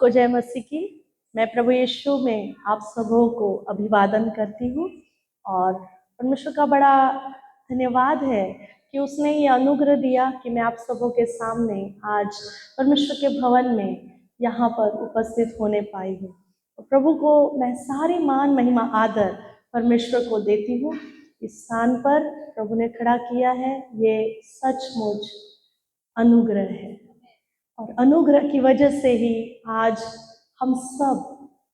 सबको जय मसीह की। मैं प्रभु यीशु में आप सबों को अभिवादन करती हूँ और परमेश्वर का बड़ा धन्यवाद है कि उसने ये अनुग्रह दिया कि मैं आप सबों के सामने आज परमेश्वर के भवन में यहाँ पर उपस्थित होने पाई हूँ। और प्रभु को मैं सारी मान महिमा आदर परमेश्वर को देती हूँ। इस स्थान पर प्रभु ने खड़ा किया है, ये सचमुच अनुग्रह है और अनुग्रह की वजह से ही आज हम सब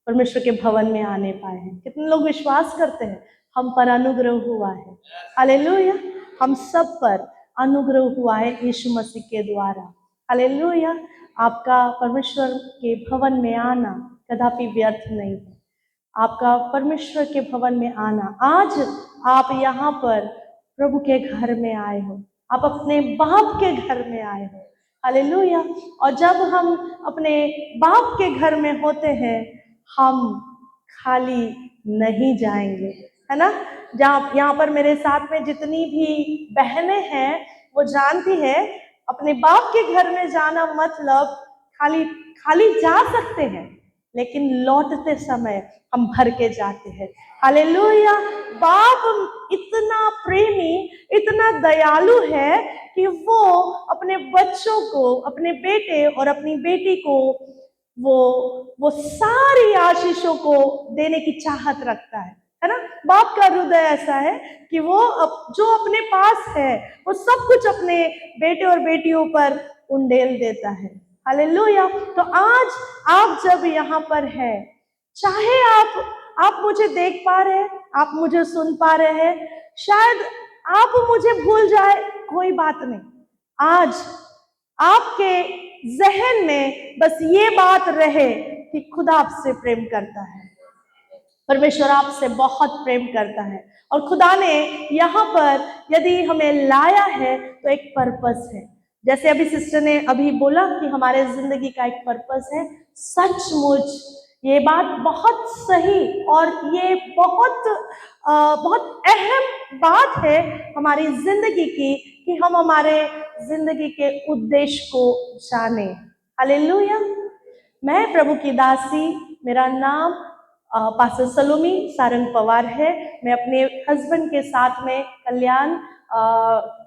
परमेश्वर के भवन में आने पाए हैं। कितने लोग विश्वास करते हैं हम पर अनुग्रह हुआ है? हालेलुया। हम सब पर अनुग्रह हुआ है यीशु मसीह के द्वारा। हालेलुया। आपका परमेश्वर के भवन में आना कदापि व्यर्थ नहीं है। आपका परमेश्वर के भवन में आना, आज आप यहाँ पर प्रभु के घर में आए हो, आप अपने बाप के घर में आए हो। हालेलुया। और जब हम अपने बाप के घर में होते हैं हम खाली नहीं जाएंगे, है ना। जहाँ यहाँ पर मेरे साथ में जितनी भी बहनें हैं वो जानती है अपने बाप के घर में जाना मतलब खाली खाली जा सकते हैं लेकिन लौटते समय हम भर के जाते हैं। हालेलुया। बाप इतना प्रेमी, इतना दयालु है कि वो अपने बच्चों को, अपने बेटे और अपनी बेटी को वो सारी आशीषों को देने की चाहत रखता है ना। बाप का हृदय ऐसा है कि वो जो अपने पास है वो सब कुछ अपने बेटे और बेटियों पर उंडेल देता है। हालेलुया। तो आज आप जब यहाँ पर है, चाहे आप मुझे देख पा रहे हैं, आप मुझे सुन पा रहे हैं, शायद आप मुझे भूल जाए, कोई बात नहीं। आज आपके जहन में बस ये बात रहे कि खुदा आपसे प्रेम करता है, परमेश्वर आपसे बहुत प्रेम करता है और खुदा ने यहाँ पर यदि हमें लाया है तो एक पर्पस है। जैसे अभी सिस्टर ने अभी बोला कि हमारे जिंदगी का एक पर्पस है। सचमुच ये बात बहुत सही और ये बहुत अहम बात है हमारी जिंदगी की कि हम हमारे जिंदगी के उद्देश्य को जाने। हालेलुया। मैं प्रभु की दासी, मेरा नाम पास्टर सलोमी सारंग पवार है। मैं अपने हस्बैंड के साथ में कल्याण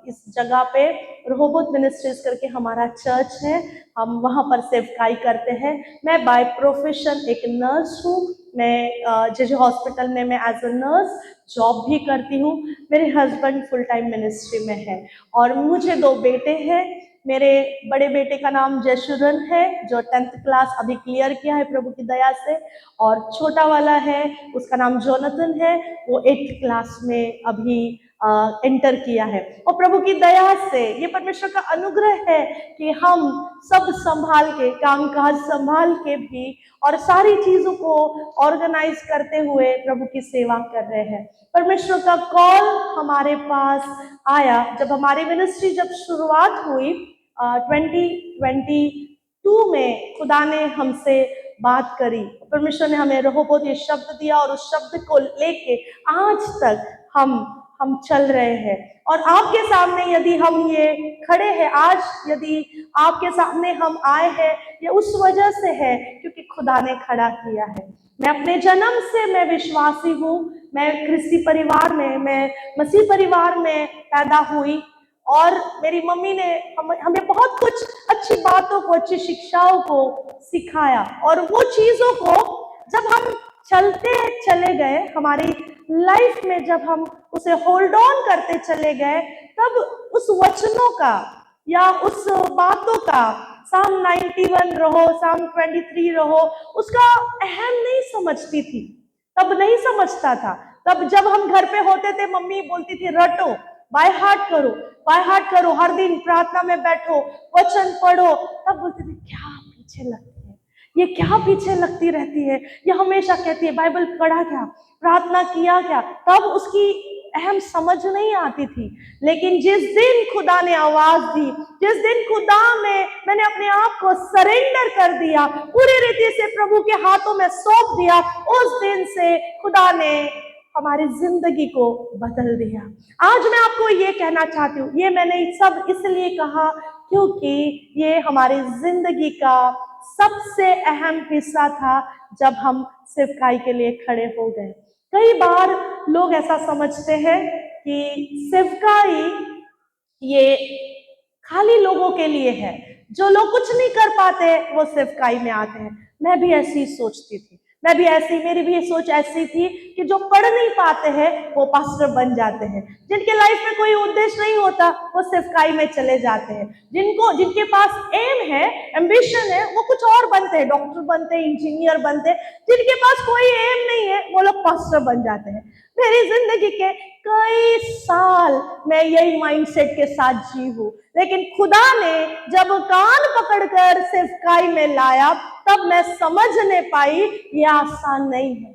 इस जगह पे रहोबोत मिनिस्ट्रीज करके हमारा चर्च है, हम वहाँ पर सेवकाई करते हैं। मैं बाय प्रोफेशन एक नर्स हूँ। मैं जे हॉस्पिटल में मैं एज अ नर्स जॉब भी करती हूँ। मेरे हस्बैंड फुल टाइम मिनिस्ट्री में है और मुझे 2 बेटे हैं। मेरे बड़े बेटे का नाम जयशुरन है जो 10th क्लास अभी क्लियर किया है प्रभु की दया से, और छोटा वाला है उसका नाम जोनाथन है, वो 8th क्लास में अभी एंटर किया है। और प्रभु की दया से ये परमेश्वर का अनुग्रह है कि हम सब संभाल के, कामकाज संभाल के भी और सारी चीजों को ऑर्गेनाइज करते हुए प्रभु की सेवा कर रहे हैं। परमेश्वर का कॉल हमारे पास आया जब हमारी मिनिस्ट्री जब शुरुआत हुई 2022 में खुदा ने हमसे बात करी, परमेश्वर ने हमें रहोबोत ये शब्द दिया और उस शब्द को लेके आज तक हम चल रहे हैं। और आपके सामने यदि हम ये खड़े हैं आज, यदि आपके सामने हम आए हैं, ये उस वजह से है क्योंकि खुदा ने खड़ा किया है। मैं अपने जन्म से मैं विश्वासी हूँ, मैं ख्रिस्ती परिवार में, मैं मसीह परिवार में पैदा हुई और मेरी मम्मी ने हमें बहुत कुछ अच्छी बातों को, अच्छी शिक्षाओं को सिखाया और वो चीजों को जब हम चलते चले गए हमारी लाइफ में, जब हम उसे होल्ड ऑन करते चले गए, तब उस वचनों का या उस बातों का, साम 91 रहो, साम 23 रहो, उसका अहम नहीं समझती थी, तब नहीं समझता था। तब जब हम घर पे होते थे मम्मी बोलती थी रटो, बाय हार्ट करो, बाय हार्ट करो, हर दिन प्रार्थना में बैठो, वचन पढ़ो। तब बोलती थी क्या पीछे लगती है, ये क्या पीछे लगती रहती है, ये हमेशा कहती है बाइबल पढ़ा क्या, प्रार्थना किया क्या। तब उसकी अहम समझ नहीं आती थी। लेकिन जिस दिन खुदा ने आवाज दी, जिस दिन खुदा में मैंने अपने आप को सरेंडर कर दिया, पूरी रीति से प्रभु के हाथों में सौंप दिया, उस दिन से खुदा ने हमारी जिंदगी को बदल दिया। आज मैं आपको ये कहना चाहती हूँ, ये मैंने सब इसलिए कहा क्योंकि ये हमारी जिंदगी का सबसे अहम हिस्सा था जब हम सेवकाई के लिए खड़े हो गए। कई बार लोग ऐसा समझते हैं कि सेवकाई ये खाली लोगों के लिए है, जो लोग कुछ नहीं कर पाते वो सेवकाई में आते हैं। मैं भी ऐसी सोचती थी, मेरी भी ये सोच ऐसी थी कि जो पढ़ नहीं पाते हैं वो पास्टर बन जाते हैं, जिनके लाइफ में कोई उद्देश्य नहीं होता वो सेवकाई में चले जाते हैं, जिनके पास एम है, एम्बिशन है, वो कुछ और बनते हैं, डॉक्टर बनते हैं, इंजीनियर बनते हैं। जिनके पास कोई एम नहीं है वो लोग पास्टर बन जाते हैं। मेरी जिंदगी के कई साल मैं यही माइंडसेट के साथ जी हूँ, लेकिन खुदा ने जब कान पकड़कर सेवकाई में लाया तब मैं समझने पाई ये आसान नहीं है।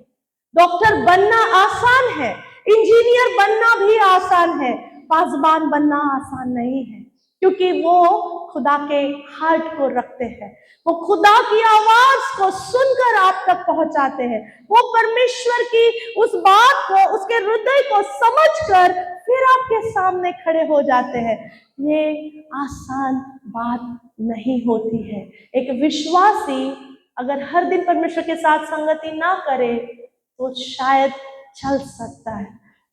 डॉक्टर बनना आसान है, इंजीनियर बनना भी आसान है, पासबान बनना आसान नहीं है, क्योंकि वो खुदा के हार्ट को रखते हैं, वो खुदा की आवाज को सुनकर आप तक पहुंचाते हैं, वो परमेश्वर की उस बात को, उसके हृदय को समझकर फिर आपके सामने खड़े हो जाते हैं। ये आसान बात नहीं होती है। एक विश्वासी अगर हर दिन परमेश्वर के साथ संगति ना करे तो शायद चल सकता है,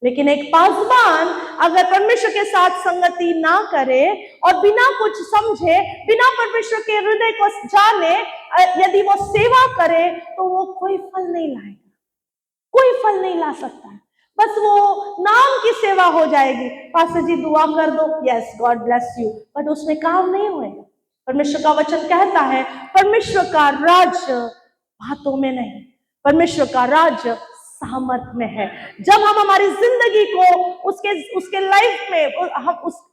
लेकिन एक पासबान अगर परमेश्वर के साथ संगति ना करे और बिना कुछ समझे, बिना परमेश्वर के हृदय को जाने यदि वो सेवा करे तो वो कोई फल नहीं लाएगा, कोई फल नहीं ला सकता है। बस वो नाम की सेवा हो जाएगी, पास्टर जी दुआ कर दो, yes God bless you, but उसमें काम नहीं होएगा। परमेश्वर का वचन कहता है परमेश्वर का राज्य बातों में नहीं, परमेश्वर का राज्य सामर्थ में है। जब हम हमारी जिंदगी को उसके लाइफ में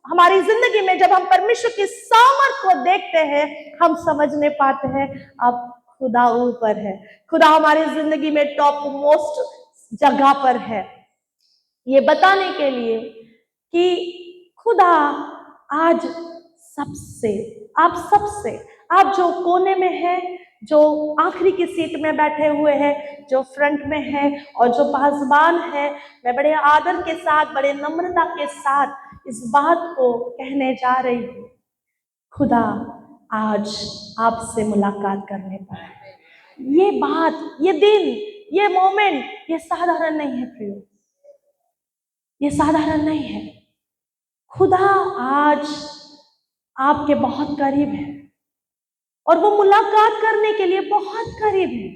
हमारी जिंदगी में जब हम परमेश्वर की सामर्थ को देखते हैं, हम समझने पाते हैं अब खुदा ऊपर है, खुदा हमारी जिंदगी में टॉप मोस्ट जगह पर है। ये बताने के लिए कि खुदा आज आप जो कोने में है, जो आखिरी की सीट में बैठे हुए हैं, जो फ्रंट में है और जो पासबान है, मैं बड़े आदर के साथ, बड़े नम्रता के साथ इस बात को कहने जा रही हूँ, खुदा आज आपसे मुलाकात करने पर है। ये बात, ये दिन, ये मोमेंट, ये साधारण नहीं है प्रियो, ये साधारण नहीं है। खुदा आज आपके बहुत करीब है और वो मुलाकात करने के लिए बहुत करीब है,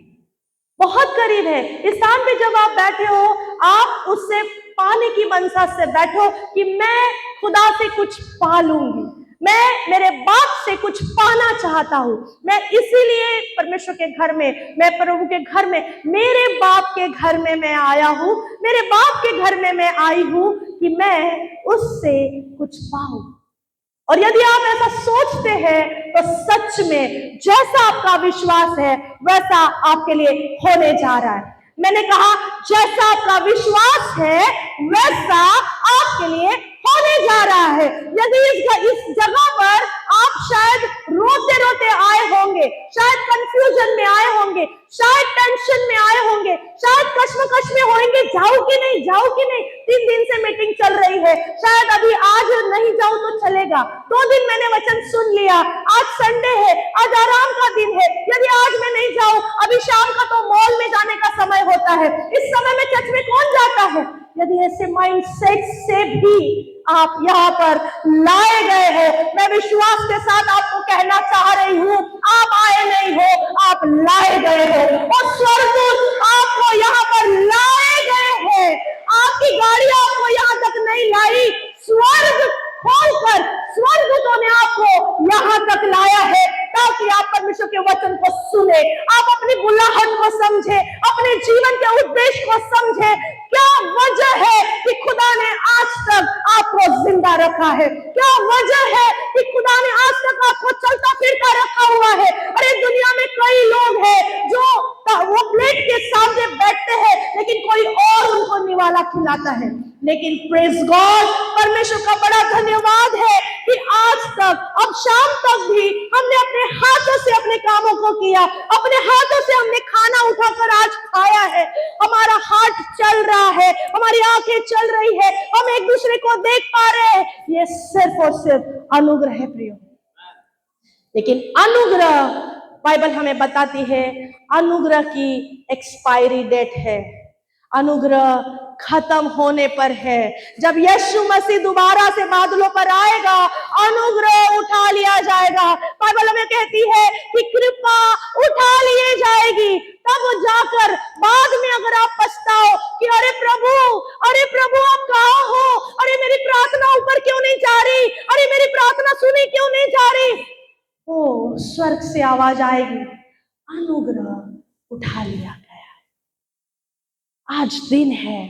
बहुत करीब है। इस स्थान पे जब आप बैठे हो, आप उससे पाने की मनसा से बैठो कि मैं खुदा से कुछ पा लूंगी, मैं मेरे बाप से कुछ पाना चाहता हूं, मैं इसीलिए परमेश्वर के घर में, मैं प्रभु के घर में, मेरे बाप के घर में मैं आया हूं, मेरे बाप के घर में मैं आई हूं कि मैं उससे कुछ पाऊं। और यदि आप ऐसा सोचते हैं तो सच में जैसा आपका विश्वास है वैसा आपके लिए होने जा रहा है। मैंने कहा जैसा आपका विश्वास है वैसा आपके लिए होने जा रहा है। यदि इस जगह पर आप शायद रोते रोते आए होंगे, शायद कंफ्यूजन में आए होंगे, शायद टेंशन में आए होंगे, शायद कश्मकश में होंगे, जाऊं कि नहीं, 3 दिन से मीटिंग चल रही है, शायद अभी आज नहीं जाऊं तो चलेगा, 2 दिन मैंने वचन सुन लिया, आज संडे है, आज आराम का दिन है, यदि आज मैं नहीं जाऊं, अभी शाम का तो मॉल में जाने का समय होता है, इस समय में चर्च में कौन जाता है। यदि ऐसे माइंडसेट से भी आप यहाँ पर लाए गए हो, मैं विश्वास के साथ आपको कहना चाह रही हूँ, आप आए नहीं हो, आप लाए गए हो और स्वर्गदूत आपको यहाँ पर लाए गए हैं। आपकी गाड़ी आपको यहाँ तक नहीं लाई, स्वर्ग खोलकर स्वर्गदूतों ने आपको यहाँ तक लाया है ताकि आप परमेश्वर के वचन को सुने, आप अपनी बुलाहट को समझे, अपने जीवन के उद्देश्य को समझे। क्या वजह है कि खुदा ने आज तक आपको जिंदा रखा है, क्या वजह है कि खुदा ने आज तक आपको चलता फिरता रखा हुआ है। अरे दुनिया में कई लोग हैं जो वो प्लेट के सामने बैठते हैं लेकिन कोई और उनको निवाला खिलाता है, लेकिन प्रेज गॉड, परमेश्वर का बड़ा धन्यवाद है कि आज तक, अब शाम तक भी हमने अपने हाथों से अपने कामों को किया, अपने हाथों से हमने खाना उठाकर आज खाया है, हमारा हार्ट चल रहा है, हमारी आंखें चल रही है, हम एक दूसरे को देख पा रहे हैं। ये सिर्फ और सिर्फ अनुग्रह है प्रियो, लेकिन अनुग्रह बाइबल हमें बताती है अनुग्रह की एक्सपायरी डेट है, अनुग्रह खत्म होने पर है। जब यीशु मसीह दोबारा से बादलों पर आएगा, अनुग्रह उठा लिया जाएगा। बाइबल हमें कहती है कि कृपा उठा लिए जाएगी, तब जाकर बाद में अगर आप पछताओ कि अरे प्रभु आप कहाँ हो, अरे मेरी प्रार्थना ऊपर क्यों नहीं जा रही, अरे मेरी प्रार्थना सुनी क्यों नहीं जा रही, तो स्वर्ग से आवाज आएगी, अनुग्रह उठा लिया गया है। आज दिन है,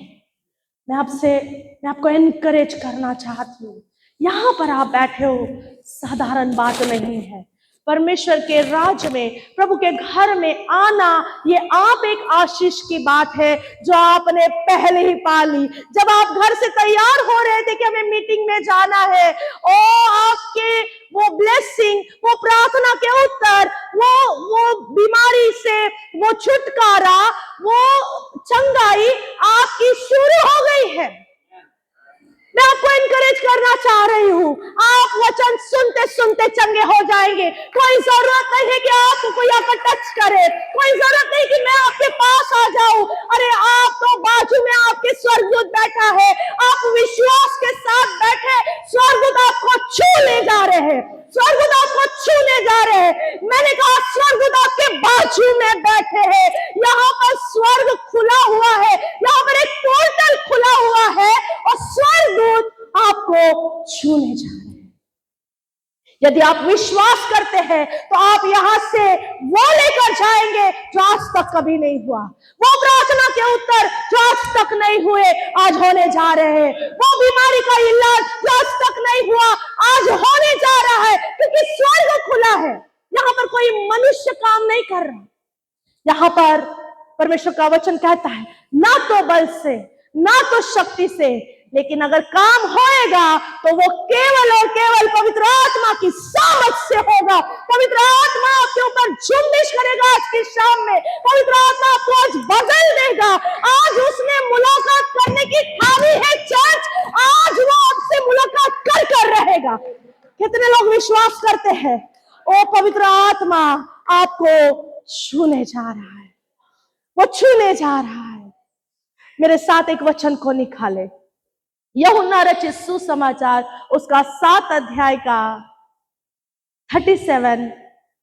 मैं आपको एनकरेज करना चाहती हूँ। यहां पर आप बैठे हो, साधारण बात नहीं है। परमेश्वर के राज्य में, प्रभु के घर में आना, ये आप एक आशीष की बात है जो आपने पहले ही पा ली। जब आप घर से तैयार हो रहे थे कि हमें मीटिंग में जाना है, ओ आपके वो ब्लेसिंग, वो प्रार्थना के उत्तर, वो बीमारी से वो छुटकारा, वो चंगाई आपकी शुरू हो गई है। मैं आपको एनकरेज करना चाह रही हूँ, आप वचन सुनते सुनते चंगे हो जाएंगे। कोई जरूरत नहीं है कि आपको कोई आकर टच करे, कोई जरूरत नहीं कि मैं आपके पास आ जाऊं। अरे आप तो बाजू में आपके स्वर्गदूत बैठा है, आप विश्वास के साथ बैठे, स्वर्गदूत आपको छू ले जा रहे हैं, स्वर्गदूत आपको छूने जा रहे हैं। मैंने कहा स्वर्गदूत आपके बाजू में बैठे हैं। यहाँ पर स्वर्ग खुला हुआ है, यहाँ पर एक पोर्टल खुला हुआ है और स्वर्गदूत आपको छूने जा रहे हैं। यदि आप विश्वास करते हैं तो आप यहां से वो लेकर जाएंगे जो आज तक कभी नहीं हुआ, वो प्रार्थना के उत्तर जो आज तक नहीं हुए आज होने जा रहे हैं, वो बीमारी का इलाज जो आज तक नहीं हुआ आज होने जा रहा है, क्योंकि स्वर्ग खुला है। यहां पर कोई मनुष्य काम नहीं कर रहा। यहां पर परमेश्वर का वचन कहता है, ना तो बल से ना तो शक्ति से, लेकिन अगर काम होएगा तो वो केवल और केवल पवित्र आत्मा की सामर्थ से होगा। पवित्र आत्मा आपके ऊपर जुम्बिश करेगा आज की शाम में, पवित्र आत्मा आपको आज बदल देगा। आज उसने मुलाकात करने की ठानी है चर्च, आज वो आपसे मुलाकात कर रहेगा। कितने लोग विश्वास करते हैं? ओ पवित्र आत्मा आपको छूने जा रहा है, वो छूने जा रहा है। मेरे साथ एक वचन को निकाले, यूहन्ना रचित सुसमाचार उसका 7 अध्याय का 37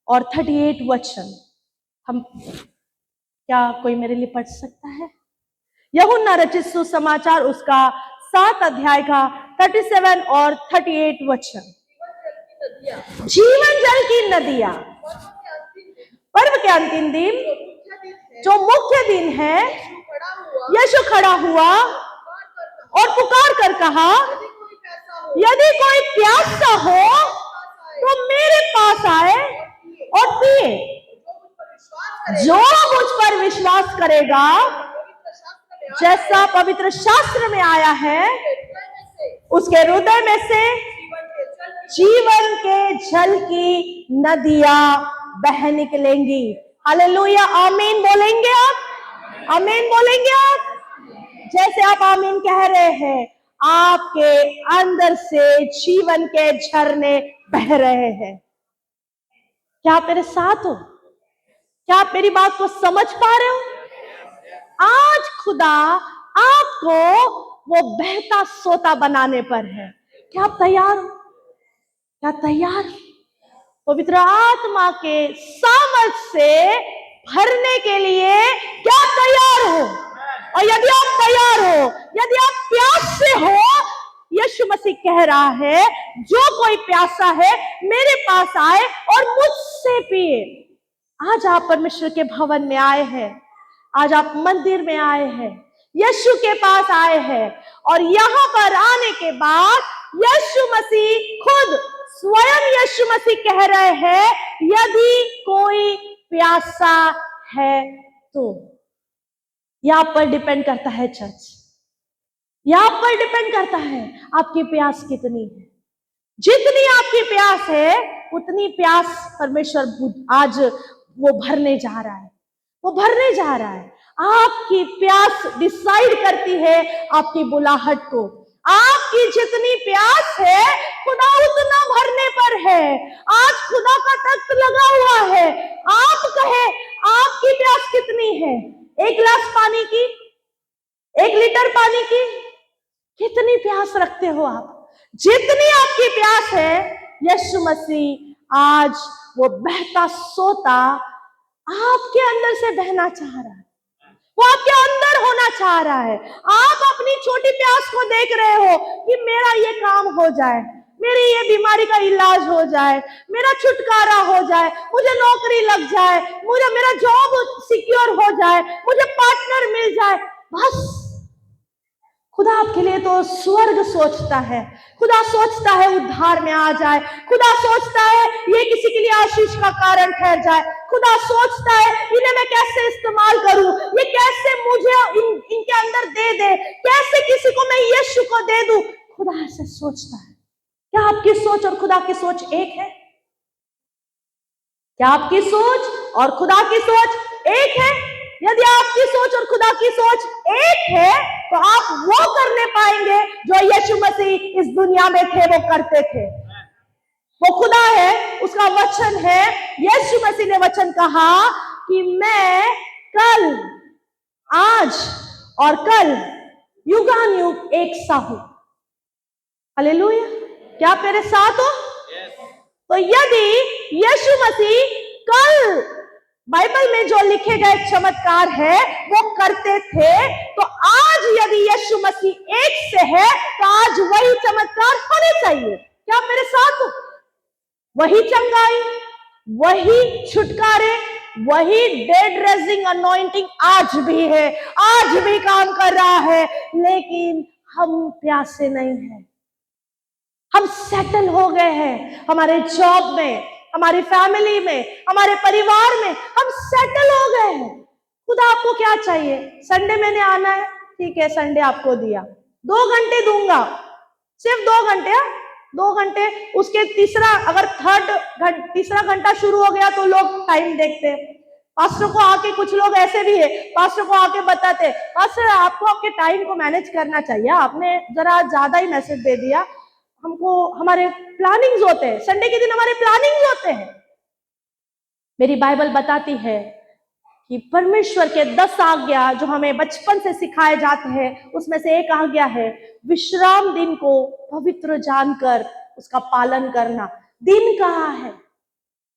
और 38 वचन। हम क्या कोई मेरे लिए पढ़ सकता है? यूहन्ना रचित सुसमाचार उसका 7 अध्याय का 37 और 38 वचन। जीवन जल की नदियां, पर्व के अंतिम दिन जो मुख्य दिन है, यीशु खड़ा हुआ और पुकार कर कहा, यदि कोई प्यासा हो तो मेरे पास आए और पिए। जो मुझ पर विश्वास करेगा, जैसा पवित्र शास्त्र में आया है, उसके हृदय में से जीवन के जल की नदियां बह निकलेंगी। हालेलुया, आमीन बोलेंगे आप? आमीन बोलेंगे आप? जैसे आप आमीन कह रहे हैं, आपके अंदर से जीवन के झरने बह रहे हैं। क्या आप मेरे साथ हो? क्या आप मेरी बात को समझ पा रहे हो? आज खुदा आपको वो बहता सोता बनाने पर है। क्या आप तैयार हो? क्या तैयार? पवित्र आत्मा के सामर्थ से भरने के लिए क्या तैयार हो? और यदि आप तैयार हो, यदि आप प्यास से हो, यीशु मसीह कह रहा है, जो कोई प्यासा है मेरे पास आए और मुझसे पिए। आज आप परमेश्वर के भवन में आए हैं, आज आप मंदिर में आए हैं, यीशु के पास आए हैं, और यहां पर आने के बाद यीशु मसीह खुद स्वयं यीशु मसीह कह रहे हैं, यदि कोई प्यासा है तो। यहां पर डिपेंड करता है चर्च, यहां पर डिपेंड करता है आपकी प्यास कितनी है। जितनी आपकी प्यास है उतनी प्यास परमेश्वर आज वो भरने जा रहा है, वो भरने जा रहा है। आपकी प्यास डिसाइड करती है आपकी बुलाहट को। आप आपकी जितनी प्यास है खुदा उतना भरने पर है। आज खुदा का तख्त लगा हुआ है। आप कहे आपकी प्यास कितनी है? 1 गिलास पानी की, 1 लीटर पानी की, कितनी प्यास रखते हो आप? जितनी आपकी प्यास है, यीशु मसीह आज वो बहता सोता आपके अंदर से बहना चाह रहा है। वो आपके अंदर होना चाह रहा है। आप अपनी छोटी प्यास को देख रहे हो कि मेरा ये काम हो जाए, मेरी ये बीमारी का इलाज हो जाए, मेरा छुटकारा हो जाए, मुझे नौकरी लग जाए, मुझे मेरा जॉब सिक्योर हो जाए, मुझे पार्टनर मिल जाए। बस खुदा आपके लिए तो स्वर्ग सोचता है। खुदा सोचता है उद्धार में आ जाए। खुदा सोचता है ये किसी के लिए आशीष का कारण ठहर जाए। खुदा सोचता है इन्हें मैं कैसे इस्तेमाल करूं, ये कैसे मुझे इनके अंदर दे, कैसे किसी को मैं यीशु को दे दूं। खुदा ऐसे सोचता है। क्या आपकी सोच और खुदा की सोच एक है? क्या आपकी सोच और खुदा की सोच एक है? यदि आपकी सोच और खुदा की सोच एक है तो आप वो करने पाएंगे जो यीशु मसीह इस दुनिया में थे वो करते थे। वो खुदा है, उसका वचन है। यीशु मसीह ने वचन कहा कि मैं कल, आज और कल युगानुयुग एक सा हूं। हालेलुया। क्या आप मेरे साथ हो? तो यदि यीशु मसीह कल बाइबल में जो लिखे गए चमत्कार है वो करते थे, तो आज यदि यीशु मसीह एक से है तो आज वही चमत्कार होने चाहिए। क्या आप मेरे साथ हो? वही चंगाई, वही छुटकारे, वही डेड रेजिंग अनॉइंटिंग आज भी है, आज भी काम कर रहा है। लेकिन हम प्यासे नहीं हैं। हम सेटल हो गए हैं हमारे जॉब में, हमारी फैमिली में, हमारे परिवार में। हम सेटल हो गए हैं। खुदा आपको क्या चाहिए? संडे मैंने आना है, ठीक है, संडे आपको दिया, 2 घंटे दूंगा, सिर्फ 2 घंटे। 2 घंटे, उसके तीसरा घंटा शुरू हो गया तो लोग टाइम देखते हैं। पास्टर को आके, कुछ लोग ऐसे भी है, पास्टर को आके बताते, पास्टर आपको आपके टाइम को मैनेज करना चाहिए, आपने जरा ज्यादा ही मैसेज दे दिया। हमको हमारे प्लानिंग्स होते हैं, संडे के दिन हमारे प्लानिंग्स होते हैं। मेरी बाइबल बताती है कि परमेश्वर के 10 आज्ञा जो हमें बचपन से सिखाए जाते हैं, उसमें से एक आज्ञा है विश्राम दिन को पवित्र जानकर उसका पालन करना। दिन कहाँ है?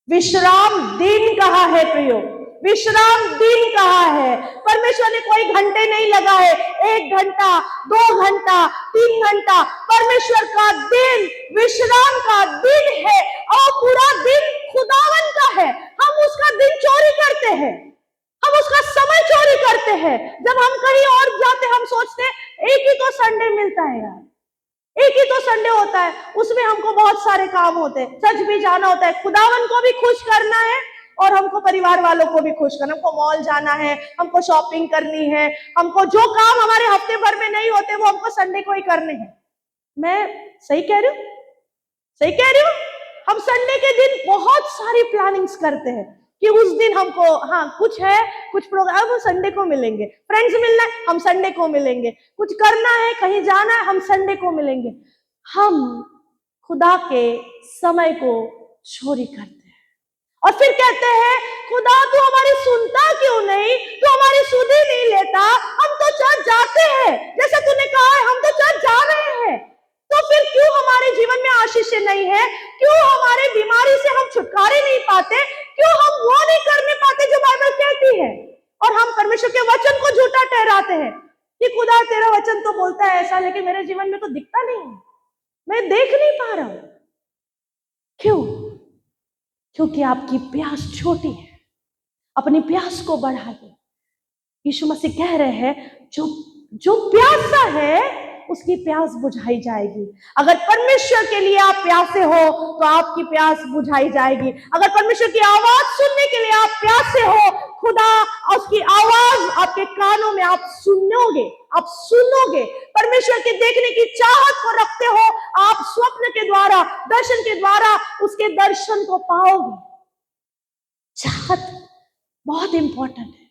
विश्राम दिन कहाँ है प्रियो? विश्राम दिन कहाँ है? परमेश्वर ने कोई घंटे नहीं लगाए, 1 घंटा, 2 घंटा, 3 घंटा। परमेश्वर का दिन विश्राम का दिन है और पूरा दिन खुदावन का है। हम उसका दिन चोरी करते हैं, हम उसका समय चोरी करते हैं। जब हम कहीं और जाते हम सोचते हैं एक ही तो संडे मिलता है यार, एक ही तो संडे होता है, उसमें हमको बहुत सारे काम होते हैं, चर्च भी जाना होता है, खुदावन को भी खुश करना है और हमको परिवार वालों को भी खुश करना, हमको मॉल जाना है, हमको शॉपिंग करनी है, हमको जो काम हमारे हफ्ते भर में नहीं होते वो हमको संडे को ही करने हैं। मैं सही कह रही हूँ? सही कह रही हूँ? हम संडे के दिन बहुत सारी प्लानिंग्स करते हैं कि उस दिन हमको, हाँ कुछ है, कुछ प्रोग्राम वो संडे को मिलेंगे, फ्रेंड्स मिलना है हम संडे को मिलेंगे, कुछ करना है, कहीं जाना है, हम संडे को मिलेंगे। हम खुदा के समय को चोरी करते हैं और फिर कहते हैं खुदा तू हमारी सुनता क्यों नहीं, तू हमारी सुध ही नहीं लेता। हम तो चर्च जाते हैं, जैसे तूने कहा है हम तो चर्च जा रहे हैं, तो फिर क्यों हमारे जीवन में आशीष नहीं है? क्यों हमारे बीमारी से हम छुटकारे नहीं पाते? क्यों हम वो नहीं करने पाते जो बाइबल कहती है? और हम परमेश्वर के वचन को झूठा ठहराते हैं कि खुदा तेरा वचन तो बोलता है ऐसा, लेकिन मेरे जीवन में तो दिखता नहीं है, मैं देख नहीं पा रहा हूं। क्यों? क्योंकि आपकी प्यास छोटी है। अपनी प्यास को बढ़ाइए। यीशु मसीह कह रहे हैं जो प्यासा है उसकी प्यास बुझाई जाएगी। अगर परमेश्वर के लिए आप प्यासे हो तो आपकी प्यास बुझाई जाएगी। अगर परमेश्वर की आवाज सुनने के लिए आप प्यासे हो, खुदा उसकी आवाज आपके कानों में आप सुनोगे, आप सुनोगे। परमेश्वर के देखने की चाहत को रखते हो, आप स्वप्न के द्वारा, दर्शन के द्वारा उसके दर्शन को पाओगे। चाहत बहुत इंपॉर्टेंट है।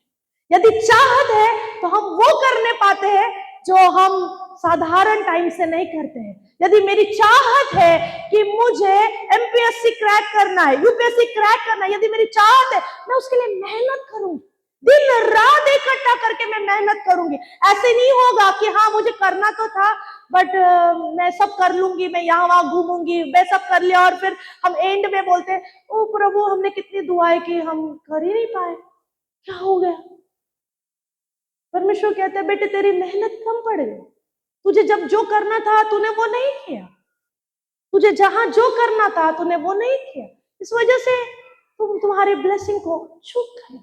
यदि चाहत है तो हम वो करने पाते हैं जो हम साधारण टाइम से नहीं करते हैं। यदि मेरी चाहत है कि मुझे एमपीएससी क्रैक करना है, यूपीएससी क्रैक करना है, यदि मेरी चाहत है, मैं उसके लिए मेहनत करूंगी, दिन रात इकट्ठा करके मैं मेहनत करूंगी। ऐसे नहीं होगा कि हाँ मुझे करना तो था बट मैं सब कर लूंगी, मैं यहाँ वहां घूमूंगी, मैं सब कर लिया और फिर हम एंड में बोलते हैं ओ प्रभु हमने कितनी दुआएं की, हम कर ही नहीं पाए, क्या हो गया। परमेश्वर कहता है बेटे तेरी मेहनत कम पड़ गई, तुझे जब जो करना था तूने वो नहीं किया, तुझे जहां जो करना था तूने वो नहीं किया, इस वजह से तुम तुम्हारे ब्लेसिंग को चूक गए।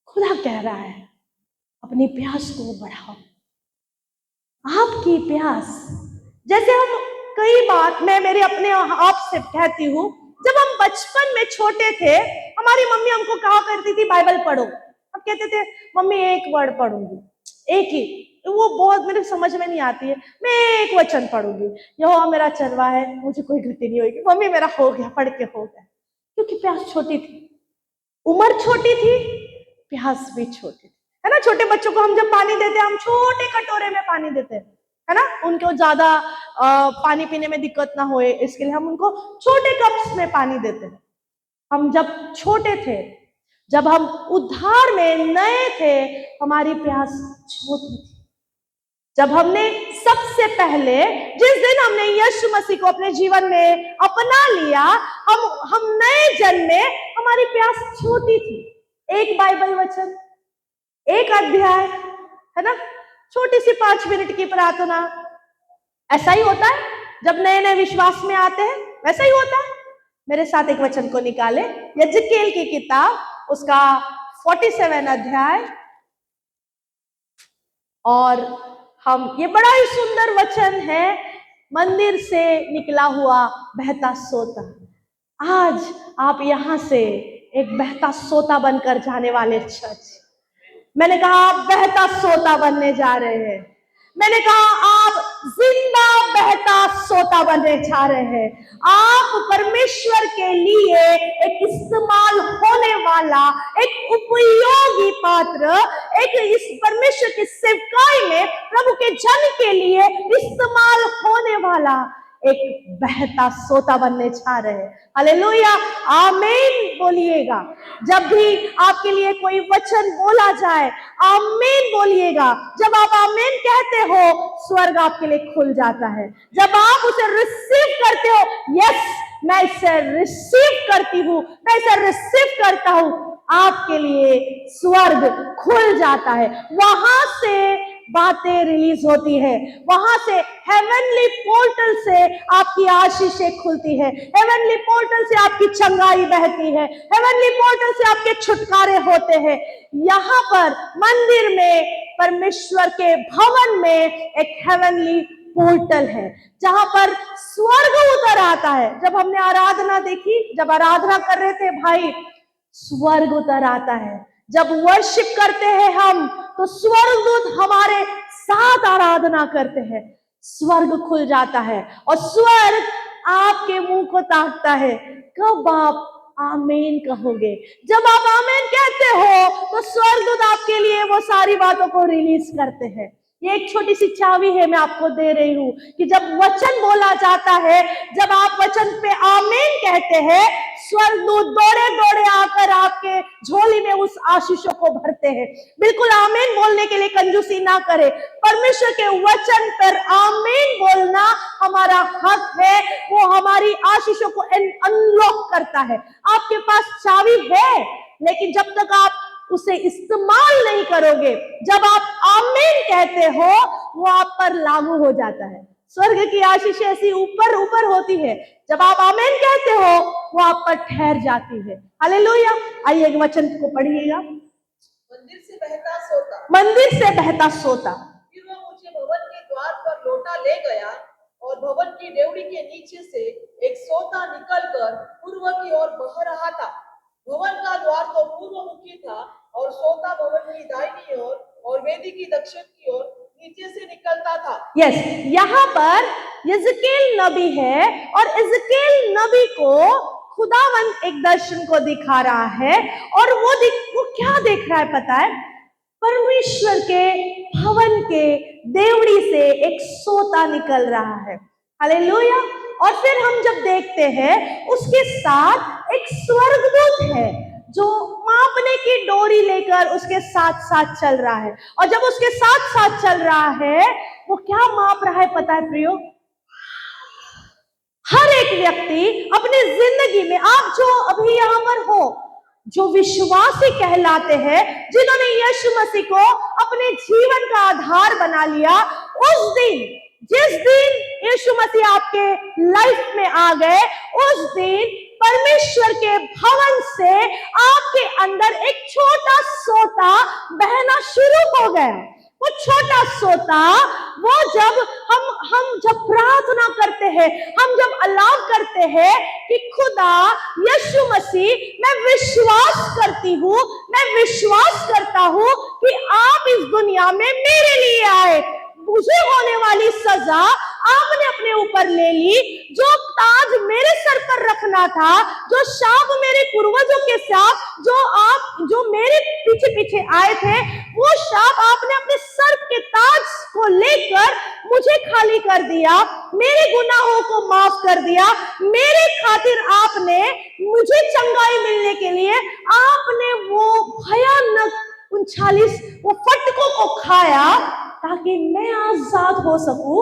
खुदा कह रहा है अपनी प्यास को बढ़ाओ, आपकी प्यास। जैसे हम कई बार, मैं मेरे अपने आप से कहती हूँ, जब हम बचपन में छोटे थे हमारी मम्मी हमको कहा करती थी बाइबल पढ़ो, हम कहते थे मम्मी एक वर्ड पढ़ूंगी, एक ही, वो बहुत मेरे समझ में नहीं आती है, मैं एक वचन पढ़ूंगी, यहोवा मेरा चरवा है मुझे कोई गलती नहीं होगी, मम्मी मेरा हो गया, पढ़ के हो गया। क्योंकि प्यास छोटी थी, उम्र छोटी थी, प्यास भी छोटी थी, है ना। छोटे बच्चों को हम जब पानी देते हैं हम छोटे कटोरे में पानी देते हैं, है ना, उनको ज्यादा पानी पीने में दिक्कत ना होए इसके लिए हम उनको छोटे कप्स में पानी देते हैं। हम जब छोटे थे, जब हम उद्धार में नए थे, हमारी प्यास छोटी थी। जब हमने सबसे पहले जिस दिन हमने यीशु मसीह को अपने जीवन में अपना लिया, हम नए जन्मे, हमारी प्यास छोटी थी, एक बाइबल वचन, एक अध्याय, है ना, छोटी सी 5 मिनट की प्रार्थना। ऐसा ही होता है जब नए नए विश्वास में आते हैं, वैसा ही होता है। मेरे साथ एक वचन को निकाले, यजकेल की किताब उसका 47 अध्याय, और हम, ये बड़ा ही सुंदर वचन है, मंदिर से निकला हुआ बहता सोता। आज आप यहां से एक बहता सोता बनकर जाने वाले चर्च। मैंने कहा आप बहता सोता बनने जा रहे हैं, मैंने कहा आप जिंदा बहता सोता बनने जा रहे हैं। आप परमेश्वर के लिए एक इस्तेमाल होने वाला, एक उपयोगी पात्र, एक इस परमेश्वर की सेवकाई में प्रभु के जन के लिए इस्तेमाल होने वाला एक बहता सोता बनने जा रहे हैं। हालेलुया, आमीन बोलिएगा। जब भी आपके लिए कोई वचन बोला जाए आमीन बोलिएगा। जब आप आमीन कहते हो स्वर्ग आपके लिए खुल जाता है। जब आप उसे रिसीव करते हो, यस मैं इसे रिसीव करती हूँ, मैं इसे रिसीव करता हूँ, आपके लिए स्वर्ग खुल जाता है। वहां से बातें रिलीज होती है, वहां से हेवनली पोर्टल से आपकी आशीषें खुलती है, हेवनली पोर्टल से आपकी चंगाई बहती है, हेवनली पोर्टल से आपके छुटकारे होते हैं। यहाँ पर मंदिर में, परमेश्वर के भवन में एक हेवनली पोर्टल है जहां पर स्वर्ग उतर आता है। जब हमने आराधना देखी, जब आराधना कर रहे थे भाई, स्वर्ग उतर आता है। जब वर्शिप करते हैं हम तो स्वर्गदूत हमारे साथ आराधना करते हैं, स्वर्ग खुल जाता है और स्वर्ग आपके मुंह को ताकता है। कब आप आमीन कहोगे, जब आप आमीन कहते हो तो स्वर्गदूत आपके लिए वो सारी बातों को रिलीज करते हैं। ये एक छोटी सी चाबी है, मैं आपको दे रही हूं कि जब वचन बोला जाता है, जब आप वचन पे आमीन कहते हैं, स्वर्गदूत दौड़े दौड़े आकर आपके झोली में उस आशीषों को भरते हैं। बिल्कुल आमीन बोलने के लिए कंजूसी ना करें, परमेश्वर के वचन पर आमीन बोलना हमारा हक है, वो हमारी आशीषों को अनलॉक करता है। आपके पास चाबी है, लेकिन जब तक आप उसे इस्तेमाल नहीं करोगे, जब आप आमीन कहते हो वो आप पर लागू हो जाता है। स्वर्ग की आशीष ऐसी ऊपर ऊपर होती है, जब आप आमीन कहते हो वो आप पर ठहर जाती है। हालेलुया। आइए एक वचन को पढ़िएगा, मंदिर से बहता सोता, मंदिर से बहता सोता। फिर वह मुझे भवन के द्वार पर लौटा ले गया और भवन की डेवढ़ी के नीचे से एक सोता निकलकर पूर्व की ओर बह रहा था। भवन का द्वार तो पूर्वमुखी था और सोता भवन की दाहिनी ओर और वेदी की दक्षिण की ओर नीचे से निकलता था। यस, यहाँ पर यजकेल नबी है और यजकेल नबी को खुदावंद एक दर्शन को दिखा रहा है और वो क्या देख रहा है पता है? परमेश्वर के भवन के देवड़ी से एक सोता निकल रहा है। हालेलुया। और फिर हम जब देखते हैं उसके साथ एक स्वर्गदूत है जो मापने की डोरी लेकर उसके साथ साथ चल रहा है। और जब उसके साथ साथ चल रहा है वो क्या माप रहा है पता है प्रियो? हर एक व्यक्ति अपनी जिंदगी में, आप जो अभी यहां पर हो, जो विश्वासी कहलाते हैं, जिन्होंने यीशु मसीह को अपने जीवन का आधार बना लिया, उस दिन, जिस दिन यीशु मसीह आपके लाइफ में आ गए, उस दिन परमेश्वर के भवन से आपके अंदर एक छोटा सोता बहना शुरू हो गया। वो छोटा सोता, वो जब हम जब प्रार्थना करते हैं, हम जब अलाव करते हैं कि खुदा यीशु मसीह, मैं विश्वास करती हूँ, मैं विश्वास करता हूँ कि आप इस दुनिया में मेरे लिए आए, मुझे होने वाली सजा आपने अपने ऊपर ले ली, जो ताज मेरे सर पर रखना था, जो शाप मेरे पूर्वजों के साथ जो मेरे पीछे पीछे आए थे, वो शाप आपने अपने सर के ताज को लेकर मुझे खाली कर दिया, मेरे गुनाहों को माफ कर दिया, मेरे खातिर आपने, मुझे चंगाई मिलने के लिए आपने वो भयानक 39 वो फटकों को खाया, ताकि मैं आजाद हो सकूं,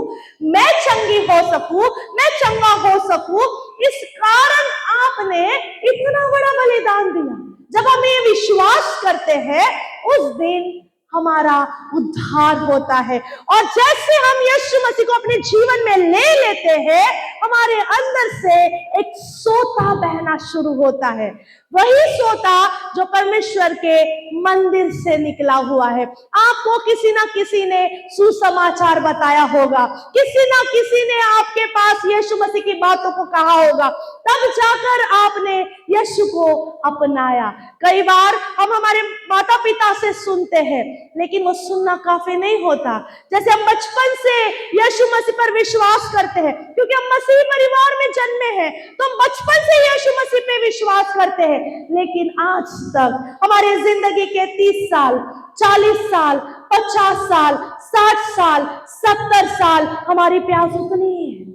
मैं चंगी हो सकूं, मैं चंगा हो सकूं। इस कारण आपने इतना बड़ा बलिदान दिया। जब हम ये विश्वास करते हैं, उस दिन हमारा उद्धार होता है। और जैसे हम यीशु मसीह को अपने जीवन में ले लेते हैं, हमारे अंदर से एक सोता बहना शुरू होता है। वही सोता जो परमेश्वर के मंदिर से निकला हुआ है। आपको किसी ना किसी ने सुसमाचार बताया होगा, किसी ना किसी ने आपके पास यीशु मसीह की बातों को कहा होगा, तब जाकर आपने यीशु को अपनाया। कई बार हम हमारे माता पिता से सुनते हैं, लेकिन वो सुनना काफी नहीं होता। जैसे हम बचपन से यीशु मसीह पर विश्वास करते हैं, क्योंकि हम मसीह परिवार में जन्मे हैं, तो हम बचपन से यीशु मसीह पे विश्वास करते हैं, लेकिन आज तक हमारे जिंदगी के 30 साल, 40 साल, 50 साल, 60 साल, 70 साल, हमारी प्यास उतनी ही है।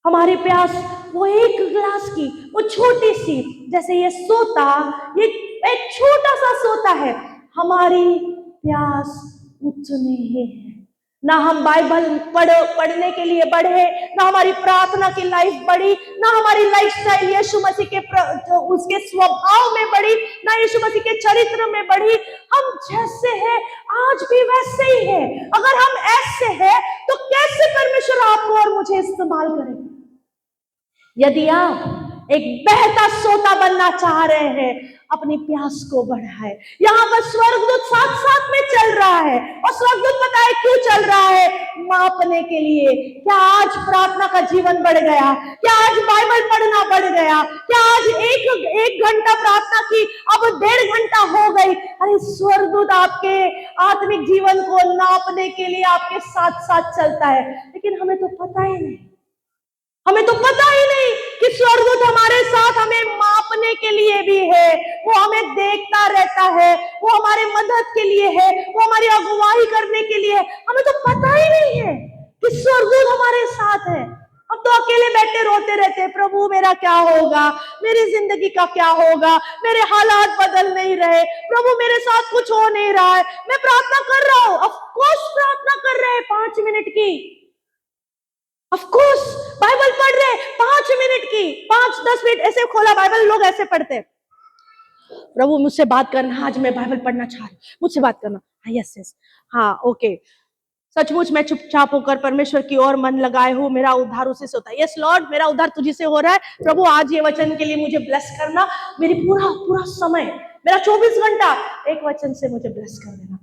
हमारी प्यास वो एक गिलास की, वो छोटी सी, जैसे ये सोता, ये एक छोटा सा सोता है, हमारी प्यास उतनी ही है। ना हम बाइबल पढ़ने के लिए बढ़े, ना हमारी प्रार्थना की लाइफ बढ़ी, ना हमारी लाइफस्टाइल यीशु मसीह के जो उसके स्वभाव में बढ़ी, ना यीशु मसीह के चरित्र में बढ़ी। हम जैसे हैं आज भी वैसे ही है। अगर हम ऐसे हैं तो कैसे परमेश्वर आपको और मुझे इस्तेमाल करेगा? यदि आप एक बहता सोता बनना चाह रहे हैं, अपनी प्यास को बढ़ाए। यहाँ पर स्वर्गदूत साथ साथ में चल रहा है, और स्वर्गदूत पता है क्यों चल रहा है? मापने के लिए। क्या आज प्रार्थना का जीवन बढ़ गया? क्या आज बाइबल पढ़ना बढ़ गया? क्या आज एक घंटा प्रार्थना की अब 1.5 घंटा हो गई? अरे स्वर्गदूत आपके आत्मिक जीवन को नापने के लिए आपके साथ साथ चलता है, लेकिन हमें तो पता ही नहीं। हमें तो पता ही नहीं कि स्वर्गदूत हमारे साथ हमें मापने के लिए भी है, वो हमें देखता रहता है, वो हमारे मदद के लिए है, वो हमारी अगुवाई करने के लिए है। हमें तो पता ही नहीं है कि स्वर्गदूत हमारे साथ है। हम तो अकेले बैठे रोते रहते हैं, प्रभु मेरा क्या होगा, मेरी जिंदगी का क्या होगा, मेरे हालात बदल नहीं रहे, प्रभु मेरे साथ कुछ हो नहीं रहा है। मैं प्रार्थना कर रहा हूं, ऑफ कोर्स प्रार्थना कर रहे हैं 5 मिनट की, ऑफ कोर्स बाइबल पढ़ रहे 5 मिनट की, 5-10 मिनट ऐसे खोला बाइबल, लोग ऐसे पढ़ते हैं, प्रभु मुझसे बात करना, आज मैं बाइबल पढ़ना चाह रही हूँ, मुझसे बात करना। हाँ यस यस, हाँ ओके, सचमुच मैं चुपचाप होकर परमेश्वर की ओर मन लगाए हूँ, मेरा उद्धार उसी से होता है। यस लॉर्ड, मेरा उद्धार तुझी से हो रहा है, प्रभु आज ये वचन के लिए मुझे ब्लेस करना, मेरी पूरा समय, मेरा 24 घंटा एक वचन से मुझे ब्लेस कर देना।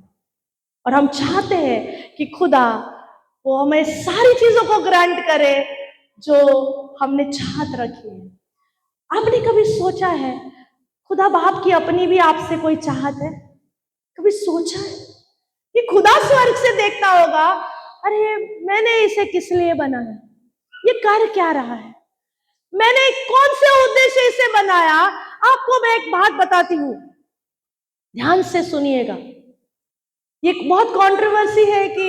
और हम चाहते हैं कि खुदा वो हमें सारी चीजों को ग्रांट करे जो हमने चाहत रखी है। आपने कभी सोचा है खुदा बाप की अपनी भी आपसे कोई चाहत है? कभी सोचा है कि खुदा स्वर्ग से देखता होगा, अरे मैंने इसे किस लिए बनाया, ये कर क्या रहा है, मैंने कौन से उद्देश्य इसे बनाया? आपको मैं एक बात बताती हूँ, ध्यान से सुनिएगा। ये बहुत कंट्रोवर्सी है कि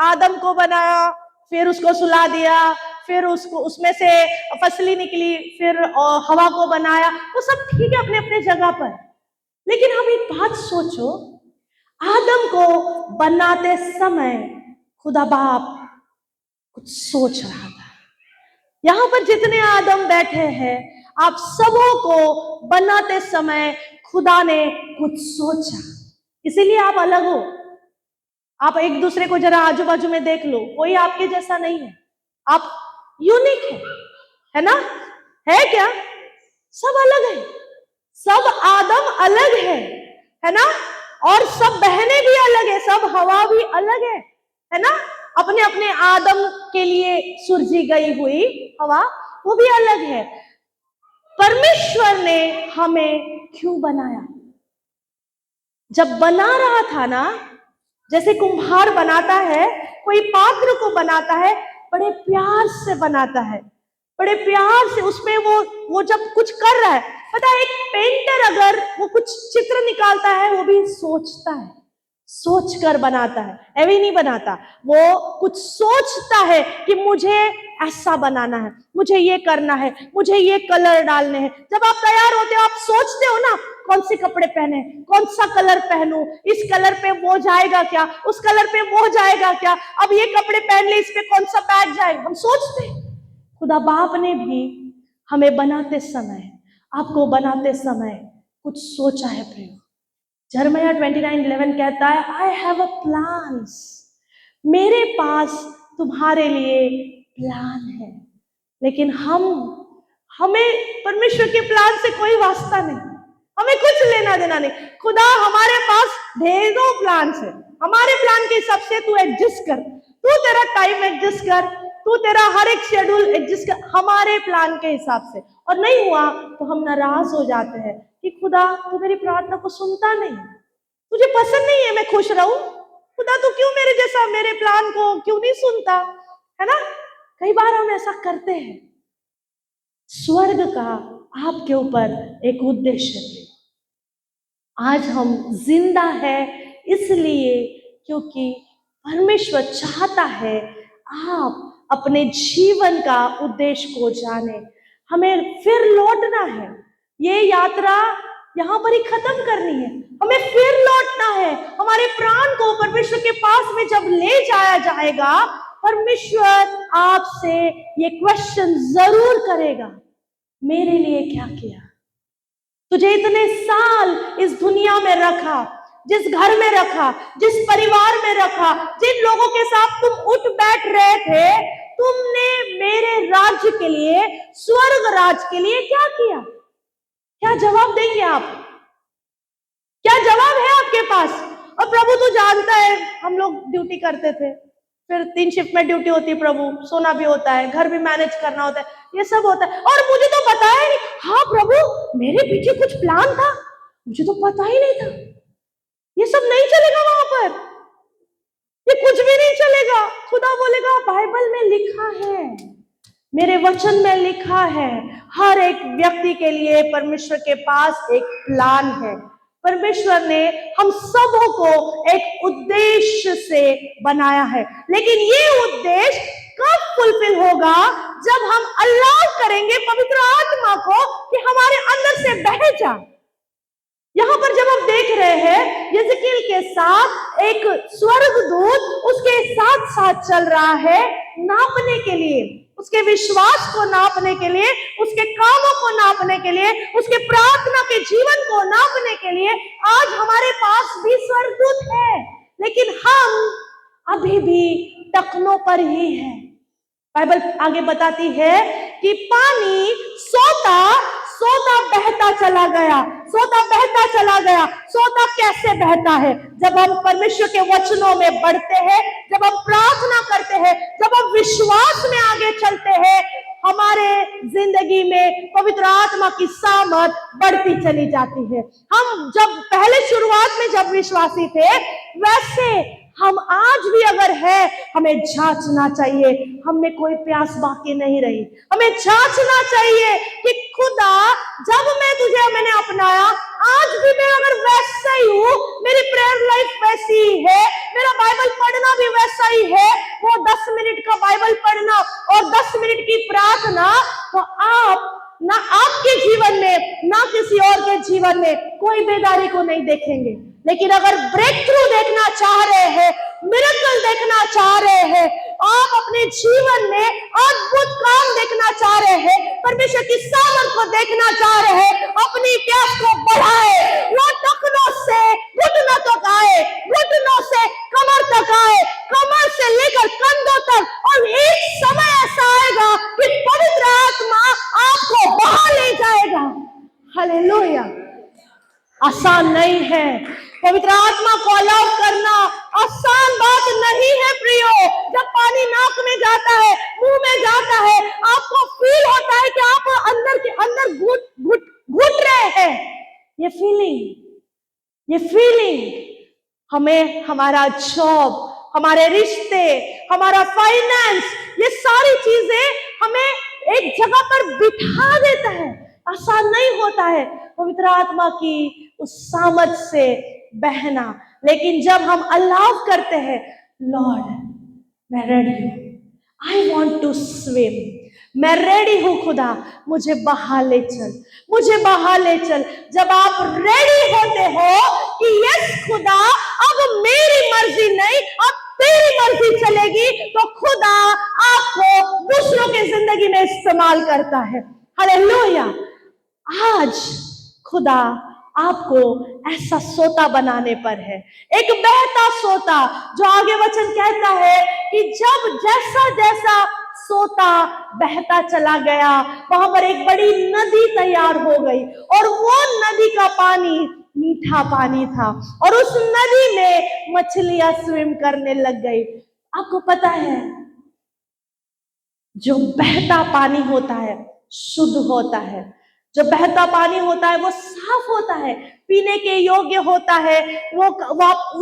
आदम को बनाया, फिर उसको सुला दिया, फिर उसको उसमें से फसली निकली, फिर हवा को बनाया, वो सब ठीक है अपने अपने जगह पर। लेकिन हम एक बात सोचो, आदम को बनाते समय खुदा बाप कुछ सोच रहा था। यहाँ पर जितने आदम बैठे हैं, आप सबों को बनाते समय खुदा ने कुछ सोचा, इसीलिए आप अलग हो। आप एक दूसरे को जरा आजू बाजू में देख लो, कोई आपके जैसा नहीं है, आप यूनिक है ना? है क्या? सब अलग है, सब आदम अलग है ना? और सब बहनें भी अलग है, सब हवा भी अलग है ना? अपने अपने आदम के लिए सुरजी गई हुई हवा वो भी अलग है। परमेश्वर ने हमें क्यों बनाया? जब बना रहा था ना, जैसे कुम्हार बनाता है, कोई पात्र को बनाता है, बड़े प्यार से बनाता है, बड़े प्यार से उसमें वो जब कुछ कर रहा है, पता है, एक पेंटर अगर वो कुछ चित्र निकालता है, वो भी सोचता है, सोच कर बनाता है, ऐसे ही नहीं बनाता, वो कुछ सोचता है कि मुझे ऐसा बनाना है, मुझे ये करना है, मुझे ये कलर डालने हैं। जब आप तैयार होते हो, आप सोचते हो ना कौन से कपड़े पहने, कौन सा कलर पहनूं, इस कलर पे वो जाएगा क्या, उस कलर पे वो जाएगा क्या, अब ये कपड़े पहन ले, इस पे कौन सा बैग जाएगा, हम सोचते हैं। खुदा बाप ने भी हमें बनाते समय, आपको बनाते समय कुछ सोचा है प्रियो। यिर्मयाह 29:11 कहता है, आई हैव अ प्लान्स, मेरे पास तुम्हारे लिए प्लान है। लेकिन हमें परमेश्वर के प्लान से कोई वास्ता नहीं, हमें कुछ लेना देना नहीं। खुदा हमारे पास ढेरों प्लान है, हमारे प्लान के हिसाब से तू एडजस्ट कर, तू तेरा टाइम एडजस्ट कर, तू तेरा हर एक शेड्यूल एडजस्ट कर, हमारे प्लान के हिसाब से। और नहीं हुआ तो हम नाराज हो जाते हैं कि खुदा तू मेरी प्रार्थना को सुनता नहीं, तुझे पसंद नहीं है मैं खुश रहूं, खुदा तू क्यों मेरे जैसा मेरे प्लान को क्यों नहीं सुनता, है ना? कई बार हम ऐसा करते हैं। स्वर्ग का आपके ऊपर एक उद्देश्य है। आज हम जिंदा है इसलिए क्योंकि परमेश्वर चाहता है आप अपने जीवन का उद्देश्य को जाने। हमें फिर लौटना है, ये यात्रा यहाँ पर ही खत्म करनी है, हमें फिर लौटना है। हमारे प्राण को परमेश्वर के पास में जब ले जाया जाएगा, परमेश्वर आपसे ये क्वेश्चन जरूर करेगा, मेरे लिए क्या किया? तुझे इतने साल इस दुनिया में रखा, जिस घर में रखा, जिस परिवार में रखा, जिन लोगों के साथ तुम उठ बैठ रहे थे, तुमने मेरे राज्य के लिए, स्वर्ग राज्य के लिए क्या किया? क्या जवाब देंगे आप? क्या जवाब है आपके पास? और प्रभु तू जानता है, हम लोग ड्यूटी करते थे, फिर 3 शिफ्ट में ड्यूटी होती है प्रभु, सोना भी होता है, घर भी मैनेज करना होता है, ये सब होता है, और मुझे तो बताया ही नहीं। हाँ प्रभु, मेरे पीछे कुछ प्लान था, मुझे तो पता ही नहीं था। ये सब नहीं चलेगा वहां पर, ये कुछ भी नहीं चलेगा। खुदा बोलेगा बाइबल में लिखा है, मेरे वचन में लिखा है, हर एक व्यक्ति के लिए परमेश्वर के पास एक प्लान है। परमेश्वर ने हम सबों को एक उद्देश्य से बनाया है, लेकिन ये उद्देश्य कब फुलफिल होगा? जब हम अल्लाह करेंगे पवित्र आत्मा को कि हमारे अंदर से बह जाए। यहाँ पर जब हम देख रहे हैं यिर्मयाह के साथ एक स्वर्गदूत उसके साथ साथ चल रहा है, नापने के लिए, उसके विश्वास को नापने के लिए, उसके कामों को नापने के लिए, उसके प्रार्थना के जीवन को नापने के लिए। आज हमारे पास भी स्वर्गदूत है, लेकिन हम अभी भी टखनों पर ही है। बाइबल आगे बताती है कि पानी सोता सोता बहता चला गया, सोता बहता चला गया। सोता कैसे बहता है? जब हम परमेश्वर के वचनों में बढ़ते हैं, जब हम प्रार्थना करते हैं, जब हम विश्वास में आगे चलते हैं, हमारे जिंदगी में पवित्र आत्मा की सामर्थ बढ़ती चली जाती है। हम जब पहले शुरुआत में जब विश्वासी थे, वैसे हम आज भी अगर है, हमें जांचना चाहिए, हमें कोई प्यास बाकी नहीं रही। हमें जांचना चाहिए कि खुदा, जब मैंने अपनाया, आज भी मैं अगर वैसा ही हूं, मेरी प्रेयर लाइफ वैसी ही है, जीवन में कोई बेदारी को नहीं देखेंगे, लेकिन अगर ब्रेक थ्रू देखना चाह रहे हैं, मिरेकल देखना चाह रहे हैं, आप अपने जीवन में अद्भुत काम देखना चाह रहे हैं, परमेश्वर की सामर्थ को देखना चाह रहे हैं, अपनी प्यास को बढ़ाए, वो टखनों से घुटनों तक आए, घुटनों से कमर तक आए, कमर से लेकर कंधों तक, और एक समय ऐसा आएगा कि पवित्र आत्मा आपको बहा ले जाएगा। हालेलुया। आसान नहीं है, पवित्र आत्मा को अलाउ करना आसान बात नहीं है प्रियो। जब पानी नाक में जाता है, मुंह में जाता है, आपको फील होता है कि आप अंदर के अंदर घुट रहे हैं। ये फीलिंग हमें हमारा जॉब, हमारे रिश्ते, हमारा फाइनेंस, ये सारी चीजें हमें एक जगह पर बिठा देता है। आसान नहीं होता है पवित्र आत्मा की उस सामर्थ से बहना, लेकिन जब हम अलाउ करते हैं, लॉर्ड मैं रेडी हूं, आई वॉन्ट टू स्विम, मैं रेडी हूं खुदा, मुझे बहा ले चल, मुझे बहा ले चल। जब आप रेडी होते हो कि यस खुदा अब मेरी मर्जी नहीं, अब तेरी मर्जी चलेगी, तो खुदा आपको दूसरों की जिंदगी में इस्तेमाल करता है। हालेलुया। आज खुदा आपको ऐसा सोता बनाने पर है, एक बहता सोता, जो आगे वचन कहता है कि जब जैसा जैसा सोता बहता चला गया, वहां पर एक बड़ी नदी तैयार हो गई, और वो नदी का पानी मीठा पानी था, और उस नदी में मछलियां स्विम करने लग गई। आपको पता है, जो बहता पानी होता है शुद्ध होता है, जो बहता पानी होता है वो साफ होता है, पीने के योग्य होता है, वो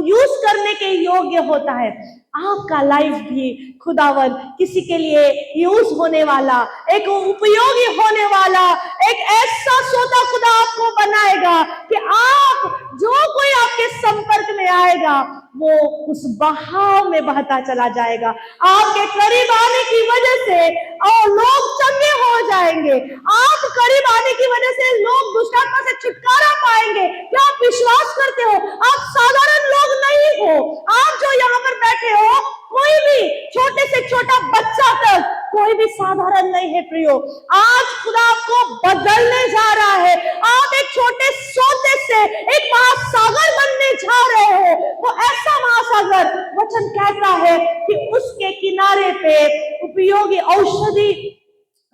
यूज करने के योग्य होता है। आपका लाइफ भी खुदावन किसी के लिए यूज होने वाला, एक उपयोगी होने वाला, एक ऐसा सोता खुदा आपको बनाएगा कि आप, जो कोई आपके संपर्क में आएगा, वो उस बहाव में बहता चला जाएगा। आपके करीब आने की वजह से और लोग चंगे हो जाएंगे, आप करीब आने की वजह से लोग दुष्टात्मा से छुटकारा पाएंगे। क्या आप विश्वास करते हो? आप साधारण लोग नहीं हो। आप जो यहाँ पर बैठे हो, कोई भी छोटे से छोटा बच्चा तक, कोई भी साधारण नहीं है प्रियो। आज खुदा आपको बदलने जा रहा है। आप एक छोटे सोते से एक महासागर बनने जा रहे हो। वो ऐसा महासागर, वचन कहता है कि उसके किनारे पे उपयोगी औषधि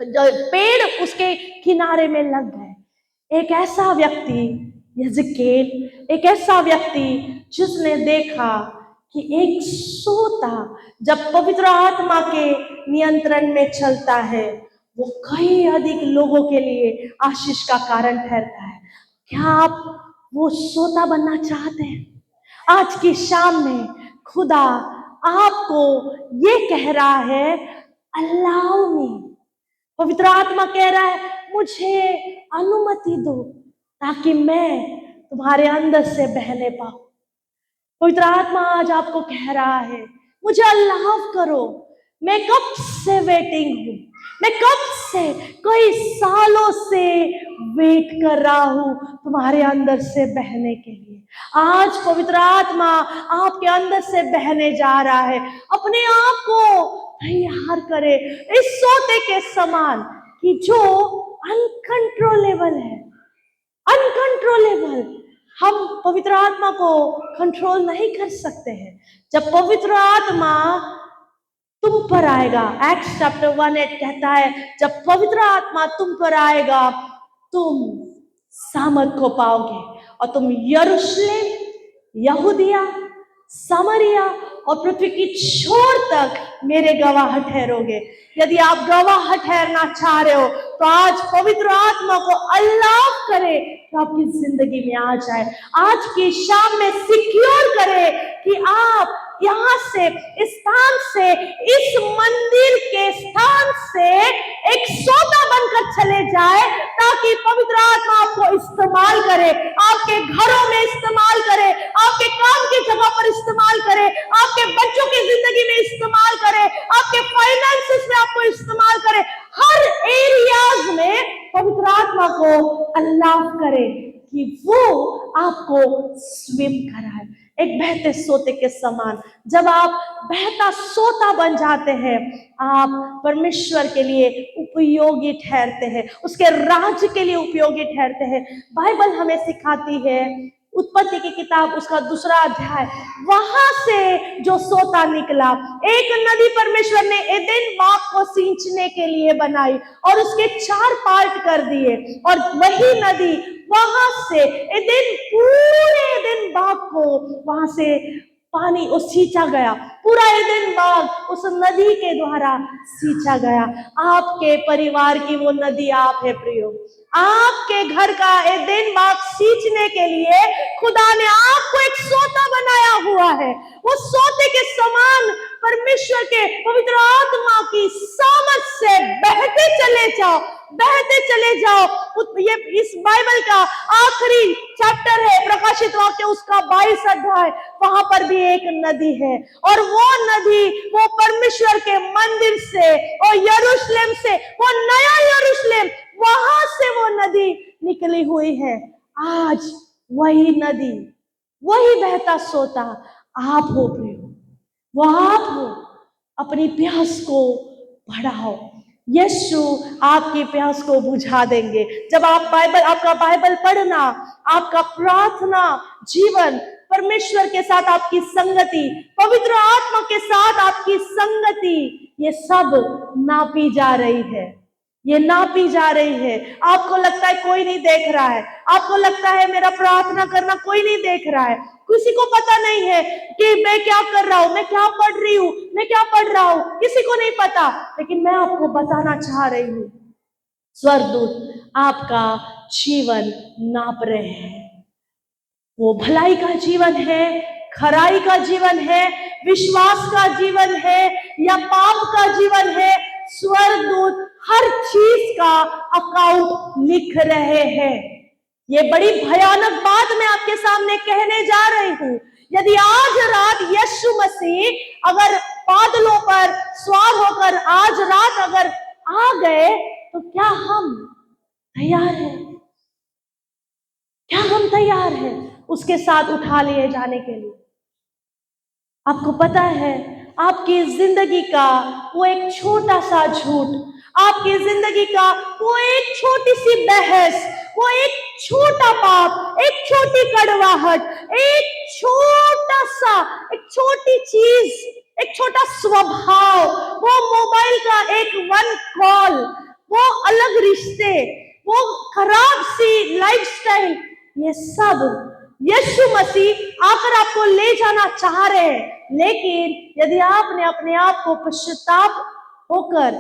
पेड़ उसके किनारे में लग गए। एक ऐसा व्यक्ति यजकेल, एक ऐसा व्यक्ति जिसने देखा कि एक सोता जब पवित्र आत्मा के नियंत्रण में चलता है, वो कई अधिक लोगों के लिए आशीष का कारण ठहरता है। क्या आप वो सोता बनना चाहते हैं? आज की शाम में खुदा आपको ये कह रहा है, अल्लाह मी, पवित्र आत्मा कह रहा है, मुझे अनुमति दो ताकि मैं तुम्हारे अंदर से बहने पाऊं। पवित्र आत्मा आज आपको कह रहा है, मुझे अलाउ करो। मैं कब से वेटिंग हूं, मैं कब से, कई सालों से वेट कर रहा हूं तुम्हारे अंदर से बहने के लिए। आज पवित्र आत्मा आपके अंदर से बहने जा रहा है। अपने आप को तैयार करे इस सोते के समान कि जो अनकंट्रोलेबल है, अनकंट्रोलेबल। हम पवित्र आत्मा को कंट्रोल नहीं कर सकते हैं। जब पवित्र आत्मा तुम पर आएगा, एक्ट्स चैप्टर 1:8 कहता है, जब पवित्र आत्मा तुम पर आएगा, तुम सामर्थ को पाओगे और तुम यरूशलेम, यहूदिया, समरिया और पृथ्वी की छोर तक मेरे गवाह ठहरोगे। यदि आप गवाह ठहरना चाह रहे हो, तो आज पवित्र आत्मा को अलाउ करे तो आपकी जिंदगी में आ जाए। आज की शाम में सिक्योर करे कि आप यहाँ से, इस स्थान से, इस मंदिर के स्थान से एक सोता बनकर चले जाए, ताकि पवित्र आत्मा आपको इस्तेमाल करे, आपके घरों में इस्तेमाल करे, आपके काम की जगह पर इस्तेमाल करे, आपके बच्चों की जिंदगी में इस्तेमाल करे, आपके फाइनेंसेस में आपको इस्तेमाल करे। हर एरियाज में पवित्र आत्मा को अलाउ करे कि आपको स्विम कराए, एक बहते सोते के समान। जब आप बहता सोता बन जाते हैं, आप परमेश्वर के लिए उपयोगी ठहरते हैं, उसके राज्य के लिए उपयोगी ठहरते हैं। बाइबल हमें सिखाती है, उत्पत्ति की किताब उसका 2 अध्याय, वहां से जो सोता निकला, एक नदी परमेश्वर ने एदेन बाग को सींचने के लिए बनाई और उसके 4 पार्ट कर दिए, और वही नदी वहां से एदेन, पूरे एदेन बाग को वहां से पानी उस सींचा गया, पूरा एदेन बाग उस नदी के द्वारा सींचा गया। आपके परिवार की वो नदी आप है प्रियो। आपके घर का एदेन बाग सींचने के लिए खुदा ने आपको एक सोता बनाया हुआ है। वो सोते के समान परमेश्वर के पवित्र आत्मा की सामर्थ से बहते चले जाओ, बहते चले जाओ। ये इस बाइबल का आखिरी चैप्टर है प्रकाशित वाक्य, उसका 22 अध्याय, वहां पर भी एक नदी है, और वो नदी वो परमेश्वर के मंदिर से और यरूशलेम से, वो नया यरूशलेम, वहां से वो नदी निकली हुई है। आज वही नदी, वही बहता सोता आप हो प्रियो, वो आप हो। अपनी प्यास को बढ़ाओ, यीशु आपकी प्यास को बुझा देंगे। जब आप आपका बाइबल पढ़ना, आपका प्रार्थना जीवन, परमेश्वर के साथ आपकी संगति, पवित्र आत्मा के साथ आपकी संगति, ये सब नापी जा रही है, ये नापी जा रही है। आपको लगता है कोई नहीं देख रहा है, आपको लगता है मेरा प्रार्थना करना कोई नहीं देख रहा है, किसी को पता नहीं है कि मैं क्या कर रहा हूं, मैं क्या पढ़ रही हूं, मैं क्या पढ़ रहा हूं, किसी को नहीं पता। लेकिन मैं आपको बताना चाह रही हूं, स्वर्गदूत आपका जीवन नाप रहे हैं। वो भलाई का जीवन है, खराई का जीवन है, विश्वास का जीवन है या पाप का जीवन है, स्वर्गदूत हर चीज का अकाउंट लिख रहे हैं। ये बड़ी भयानक बात मैं आपके सामने कहने जा रही हूं। यदि आज रात यीशु मसीह अगर बादलों पर सवार होकर आज रात अगर आ गए, तो क्या हम तैयार हैं? क्या हम तैयार हैं उसके साथ उठा लिए जाने के लिए? आपको पता है, आपकी जिंदगी का वो एक छोटा सा झूठ, आपकी जिंदगी का वो एक छोटी सी बहस, वो एक छोटा पाप, एक छोटी कड़वाहट, एक छोटा सा, एक छोटी चीज, एक छोटा स्वभाव, वो मोबाइल का एक 1 कॉल, वो अलग रिश्ते, वो खराब सी लाइफस्टाइल, ये सब यीशु मसीह आकर आपको ले जाना चाह रहे हैं। लेकिन यदि आपने अपने आप को पश्चाताप होकर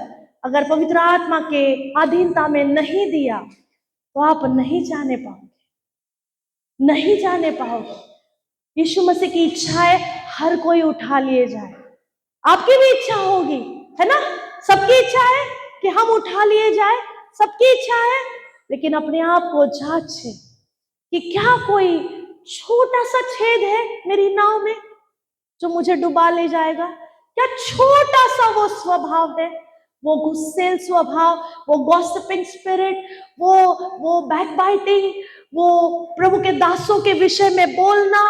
अगर पवित्र आत्मा के अधीनता में नहीं दिया, तो आप नहीं जाने पाओगे, नहीं जाने पाओगे। यीशु मसीह की इच्छा है हर कोई उठा लिए जाए। आपकी भी इच्छा होगी, है ना? सबकी इच्छा है कि हम उठा लिए जाए, सबकी इच्छा है। लेकिन अपने आप को जांचे कि क्या कोई छोटा सा छेद है मेरी नाव में जो मुझे डुबा ले जाएगा? क्या छोटा सा वो स्वभाव है, वो गुस्सेल स्वभाव, वो गॉसिपिंग स्पिरिट, वो बैकबाइटिंग, वो प्रभु के दासों के विषय में बोलना,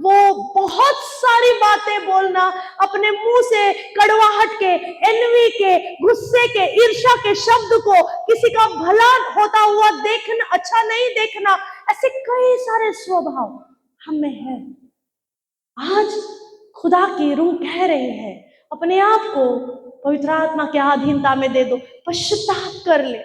वो बहुत सारी बातें बोलना, अपने मुंह से कड़वाहट के, एनवी के, गुस्से के, ईर्ष्या के शब्द को, किसी का भला होता हुआ देखना, अच्छा नहीं देखना, ऐसे कई सारे स्वभाव हमें है। आज खुदा की रूह कह रही है, अपने आप को पवित्र आत्मा के अधीनता में दे दो, पश्चाताप कर ले।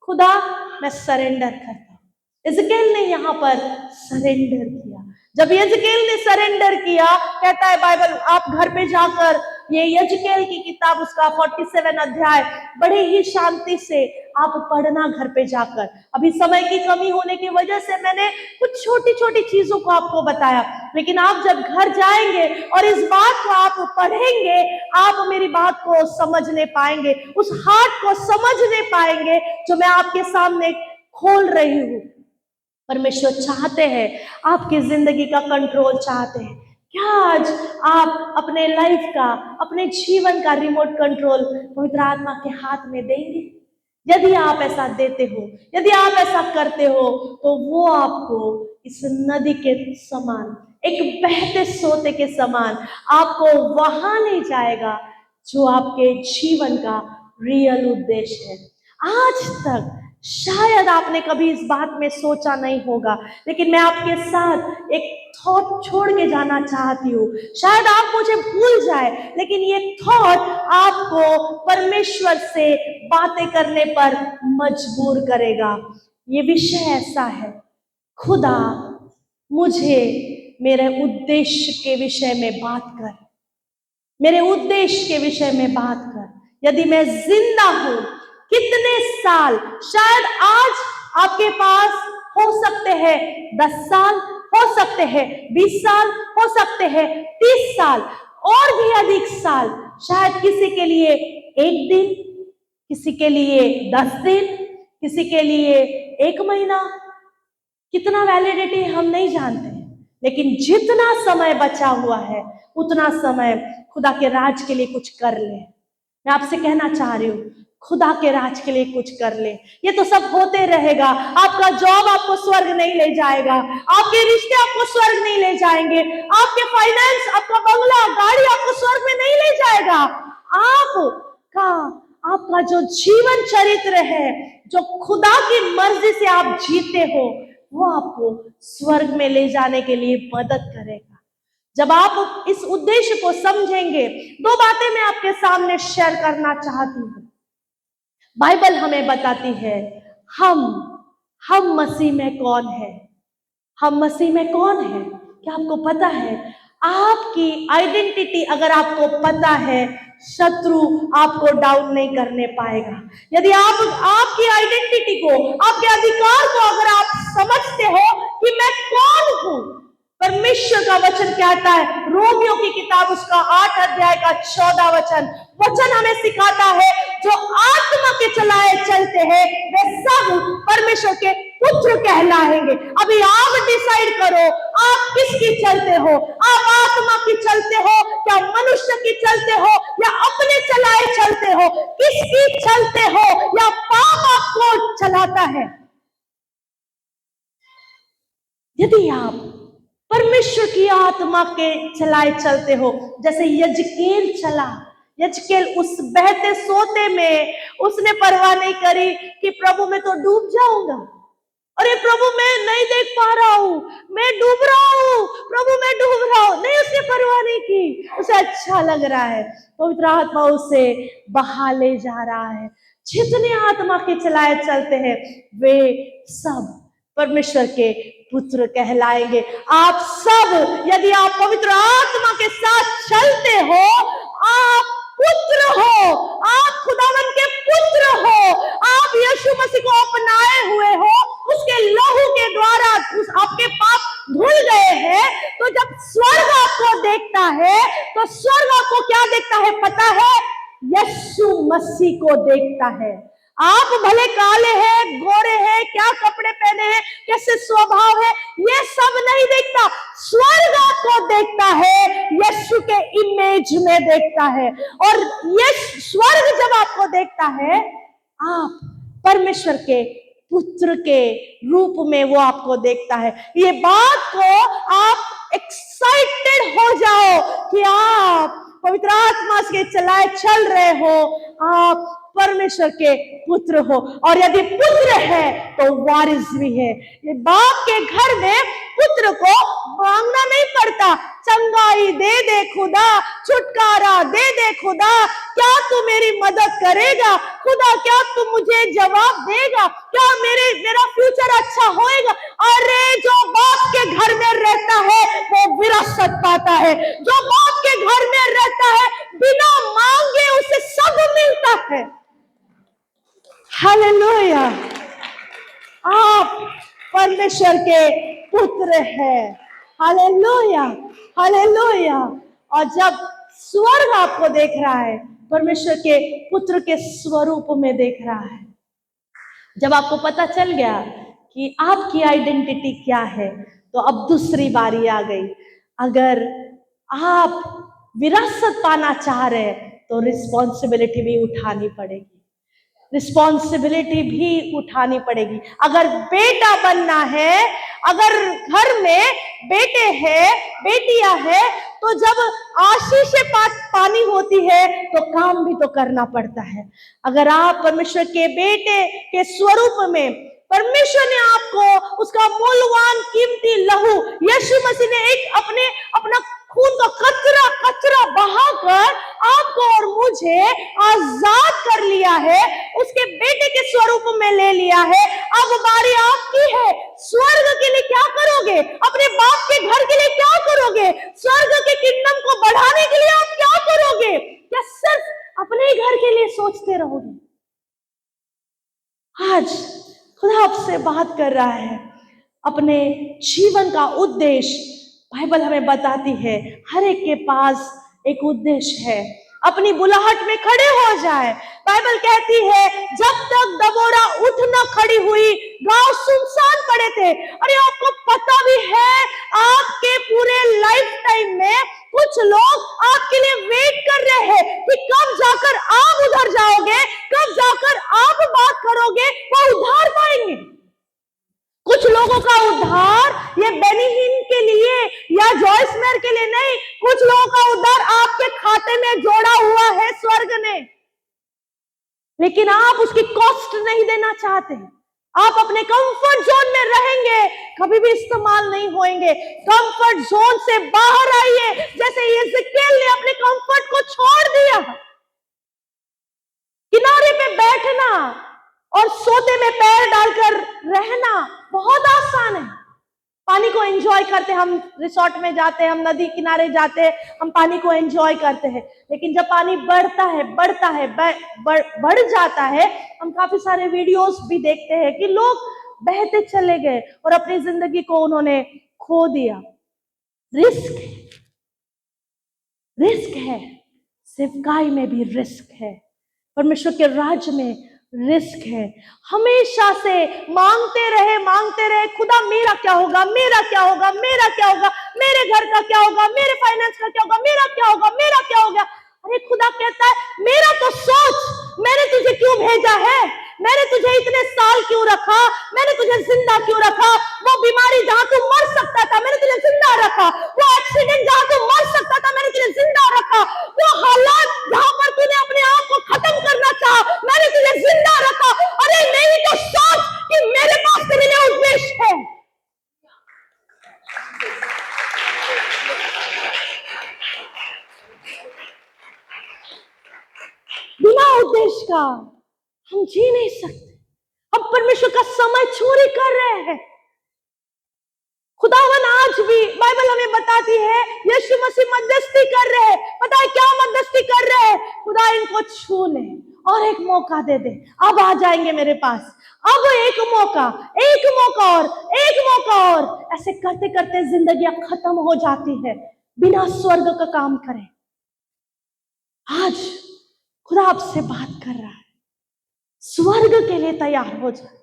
खुदा मैं सरेंडर करता हूं। यिजकेल ने यहाँ पर सरेंडर किया। जब यिजकेल ने सरेंडर किया, कहता है बाइबल, आप घर पे जाकर ये यिजकेल की किताब उसका 47 अध्याय बड़े ही शांति से आप पढ़ना घर पे जाकर। अभी समय की कमी होने की वजह से मैंने कुछ छोटी छोटी चीजों को आपको बताया, लेकिन आप जब घर जाएंगे और इस बात को आप पढ़ेंगे, आप मेरी बात को समझने पाएंगे, उस हाथ को समझने पाएंगे जो मैं आपके सामने खोल रही हूँ। परमेश्वर चाहते हैं, आपकी जिंदगी का कंट्रोल चाहते हैं। क्या आज आप अपने लाइफ का, अपने जीवन का रिमोट कंट्रोल पवित्र आत्मा के हाथ में देंगे? यदि आप ऐसा देते हो, यदि आप ऐसा करते हो, तो वो आपको इस नदी के समान, एक बहते सोते के समान आपको वहां ले जाएगा जो आपके जीवन का रियल उद्देश्य है। आज तक शायद आपने कभी इस बात में सोचा नहीं होगा, लेकिन मैं आपके साथ एक थॉट छोड़ के जाना चाहती हूँ। शायद आप मुझे भूल जाए, लेकिन ये थॉट आपको परमेश्वर से बातें करने पर मजबूर करेगा। ये विषय ऐसा है, खुदा मुझे मेरे उद्देश्य के विषय में बात कर, मेरे उद्देश्य के विषय में बात कर। यदि मैं जिंदा हूं, कितने साल, शायद आज आपके पास हो सकते हैं 10 साल, हो सकते हैं 20 साल, हो सकते हैं 30 साल और भी अधिक साल। शायद किसी के लिए 1 दिन, किसी के लिए 10 दिन, किसी के लिए 1 महीना, कितना वैलिडिटी हम नहीं जानते, लेकिन जितना समय बचा हुआ है उतना समय खुदा के राज के लिए कुछ कर ले। मैं आपसे कहना चाह रही हूँ, खुदा के राज के लिए कुछ कर ले। ये तो सब होते रहेगा। आपका जॉब आपको स्वर्ग नहीं ले जाएगा, आपके रिश्ते आपको स्वर्ग नहीं ले जाएंगे, आपके फाइनेंस, आपका बंगला, गाड़ी आपको स्वर्ग में नहीं ले जाएगा। आपका जो जीवन चरित्र है, जो खुदा की मर्जी से आप जीते हो, वो आपको स्वर्ग में ले जाने के लिए मदद करेगा। जब आप इस उद्देश्य को समझेंगे, 2 बातें मैं आपके सामने शेयर करना चाहती हूँ। बाइबल हमें बताती है हम मसीह में कौन है। हम मसीह में कौन है, क्या आपको पता है? आपकी आइडेंटिटी अगर आपको पता है, शत्रु आपको डाउन नहीं करने पाएगा। यदि आप आपकी आइडेंटिटी को, आपके अधिकार को अगर आप समझते हो कि मैं कौन हूं, परमेश्वर का वचन कहता है, रोमियो की किताब उसका 8 अध्याय का 14 वचन हमें सिखाता है, जो आत्मा के चलाए चलते हैं वे सब परमेश्वर के पुत्र कहलाएंगे। अभी आप डिसाइड करो, आप किसकी चलते हो? आप आत्मा की चलते हो, क्या मनुष्य की चलते हो, या अपने चलाए चलते हो? किसकी चलते हो, या पाप आपको चलाता है? यदि आप परमेश्वर की आत्मा के चलाए चलते हो, जैसे यजकेल चला, यजकेल उस बहते सोते में उसने परवाह नहीं करी कि प्रभु मैं तो डूब जाऊंगा, अरे प्रभु मैं नहीं देख पा रहा हूं, मैं डूब रहा हूं, प्रभु मैं डूब रहा हूं। नहीं, उसने परवाह नहीं की, उसे अच्छा लग रहा है, पवित्र आत्मा उसे बहा ले जा रहा है। जितने आत्मा के चलाए चलते हैं वे सब परमेश्वर के पुत्र कहलाएंगे। आप सब, यदि आप पवित्र आत्मा के साथ चलते हो, आप पुत्र हो, आप खुदावन के पुत्र हो, आप यीशु मसीह को अपनाए हुए हो, उसके लहू के द्वारा आपके पाप धुल गए हैं। तो जब स्वर्ग आपको देखता है, तो स्वर्ग आपको क्या देखता है पता है? यीशु मसीह को देखता है। आप भले काले हैं, गोरे हैं, क्या कपड़े पहने हैं, कैसे स्वभाव है, ये सब नहीं देखता। स्वर्ग आपको देखता है, यीशु के इमेज में देखता है। और ये स्वर्ग जब आपको देखता है, आप परमेश्वर के पुत्र के रूप में वो आपको देखता है। ये बात को आप एक्साइटेड हो जाओ कि आप पवित्र आत्मा के चलाए चल रहे हो, आप परमेश्वर के पुत्र हो। और यदि पुत्र है तो वारिस भी है। ये बाप के घर में पुत्र को मांगना नहीं पड़ता, चंगाई दे दे खुदा, छुटकारा दे दे खुदा, क्या तू मेरी मदद करेगा खुदा, क्या तू मुझे जवाब देगा, क्या मेरा फ्यूचर अच्छा होएगा। अरे जो बाप के घर में रहता है वो विरासत पाता है। जो बाप के घर में रहता है बिना मांगे उसे सब मिलता है। हालेलुया, आप परमेश्वर के पुत्र हैं। Hallelujah, hallelujah. और जब स्वर्ग आपको देख रहा है, परमेश्वर के पुत्र के स्वरूप में देख रहा है, जब आपको पता चल गया कि आपकी आइडेंटिटी क्या है, तो अब दूसरी बारी आ गई। अगर आप विरासत पाना चाह रहे हैं तो रिस्पॉन्सिबिलिटी भी उठानी पड़ेगी। रिस्पॉन्सिबिलिटी भी उठानी पड़ेगी। अगर बेटा बनना है, अगर घर में बेटे हैं, बेटियां हैं, तो जब आशीषें पानी होती है तो काम भी तो करना पड़ता है। अगर आप परमेश्वर के बेटे के स्वरूप में, परमेश्वर ने आपको उसका मूल्यवान कीमती लहू, यीशु मसीह ने अपना खून का कतरा कतरा बहाकर आपको और मुझे आजाद कर लिया है, उसके बेटे के स्वरूप में ले लिया है। अब बारी आपकी है। स्वर्ग के लिए क्या करोगे? अपने बाप के घर के लिए क्या करोगे? स्वर्ग के किंगडम को बढ़ाने के लिए आप क्या करोगे? क्या सिर्फ अपने ही घर के लिए सोचते रहोगे? आज खुदा आपसे बात कर रहा है। अपने जीवन का उद्देश्य बाइबल हमें बताती है, हर एक के पास एक उद्देश्य है। अपनी बुलाहट में खड़े हो जाए। बाइबल कहती है जब तक दबोरा उठ न खड़ी हुई, गांव सुनसान पड़े थे। अरे आपको पता भी है, आपके पूरे लाइफ टाइम में कुछ लोग आपके लिए वेट कर रहे हैं कि कब जाकर आप उधर जाओगे, कब जाकर आप बात करोगे, वो उद्धार पाएंगे। कुछ लोगों का उद्धार ये बेनी हिन के लिए या जॉयस मेयर के लिए नहीं, कुछ लोगों का उद्धार आपके खाते में जोड़ा हुआ है स्वर्ग ने, लेकिन आप उसकी कॉस्ट नहीं देना चाहते। आप अपने कंफर्ट जोन में रहेंगे, कभी भी इस्तेमाल नहीं होंगे। कंफर्ट जोन से बाहर आइए, जैसे यिर्मयाह ने अपने कंफर्ट को छोड़ दिया। किनारे पे बैठना और सोते में पैर डालकर रहना बहुत आसान है। पानी को एंजॉय करते, हम रिसोर्ट में जाते हैं, हम नदी किनारे जाते हैं, हम पानी को एंजॉय करते हैं। लेकिन जब पानी बढ़ जाता है, हम काफी सारे वीडियोस भी देखते हैं कि लोग बहते चले गए और अपनी जिंदगी को उन्होंने खो दिया। रिस्क है, सेवकाई में भी रिस्क है, परमेश्वर के राज्य में रिस्क है। हमेशा से मांगते रहे, खुदा मेरा क्या होगा, मेरा क्या होगा, मेरा क्या होगा, मेरे घर का क्या होगा, मेरे फाइनेंस का क्या होगा, मेरा क्या होगा, मेरा क्या होगा। अरे खुदा कहता है मेरा तो सोच, मैंने तुझे क्यों भेजा है, मैंने तुझे इतने साल क्यों रखा, मैंने तुझे जिंदा क्यों रखा। वो बीमारी जहां तू मर सकता था, मैंने तुझे जिंदा रखा। वो एक्सीडेंट जहां तू मर सकता था, मैंने तुझे जिंदा रखा। वो हालात जहां पर तूने अपने आप को खत्म करना चाहा, मैंने तुझे जिंदा रखा। अरे नहीं तो सोच कि मेरे पास तेरे लिए उद्देश्य है। बिना उद्देश्य का हम जी नहीं सकते। हम परमेश्वर का समय चोरी कर रहे हैं। खुदावन आज भी बाइबल हमें बताती है, यीशु मसीह मध्यस्थी कर रहे हैं। पता है क्या मध्यस्थी कर रहे हैं? खुदा इनको छू ले और एक मौका दे दे, अब आ जाएंगे मेरे पास। अब एक मौका और ऐसे करते करते जिंदगियां खत्म हो जाती है बिना स्वर्ग का काम करे। आज खुदा आपसे बात कर रहा है, स्वर्ग के लिए तैयार हो जाए,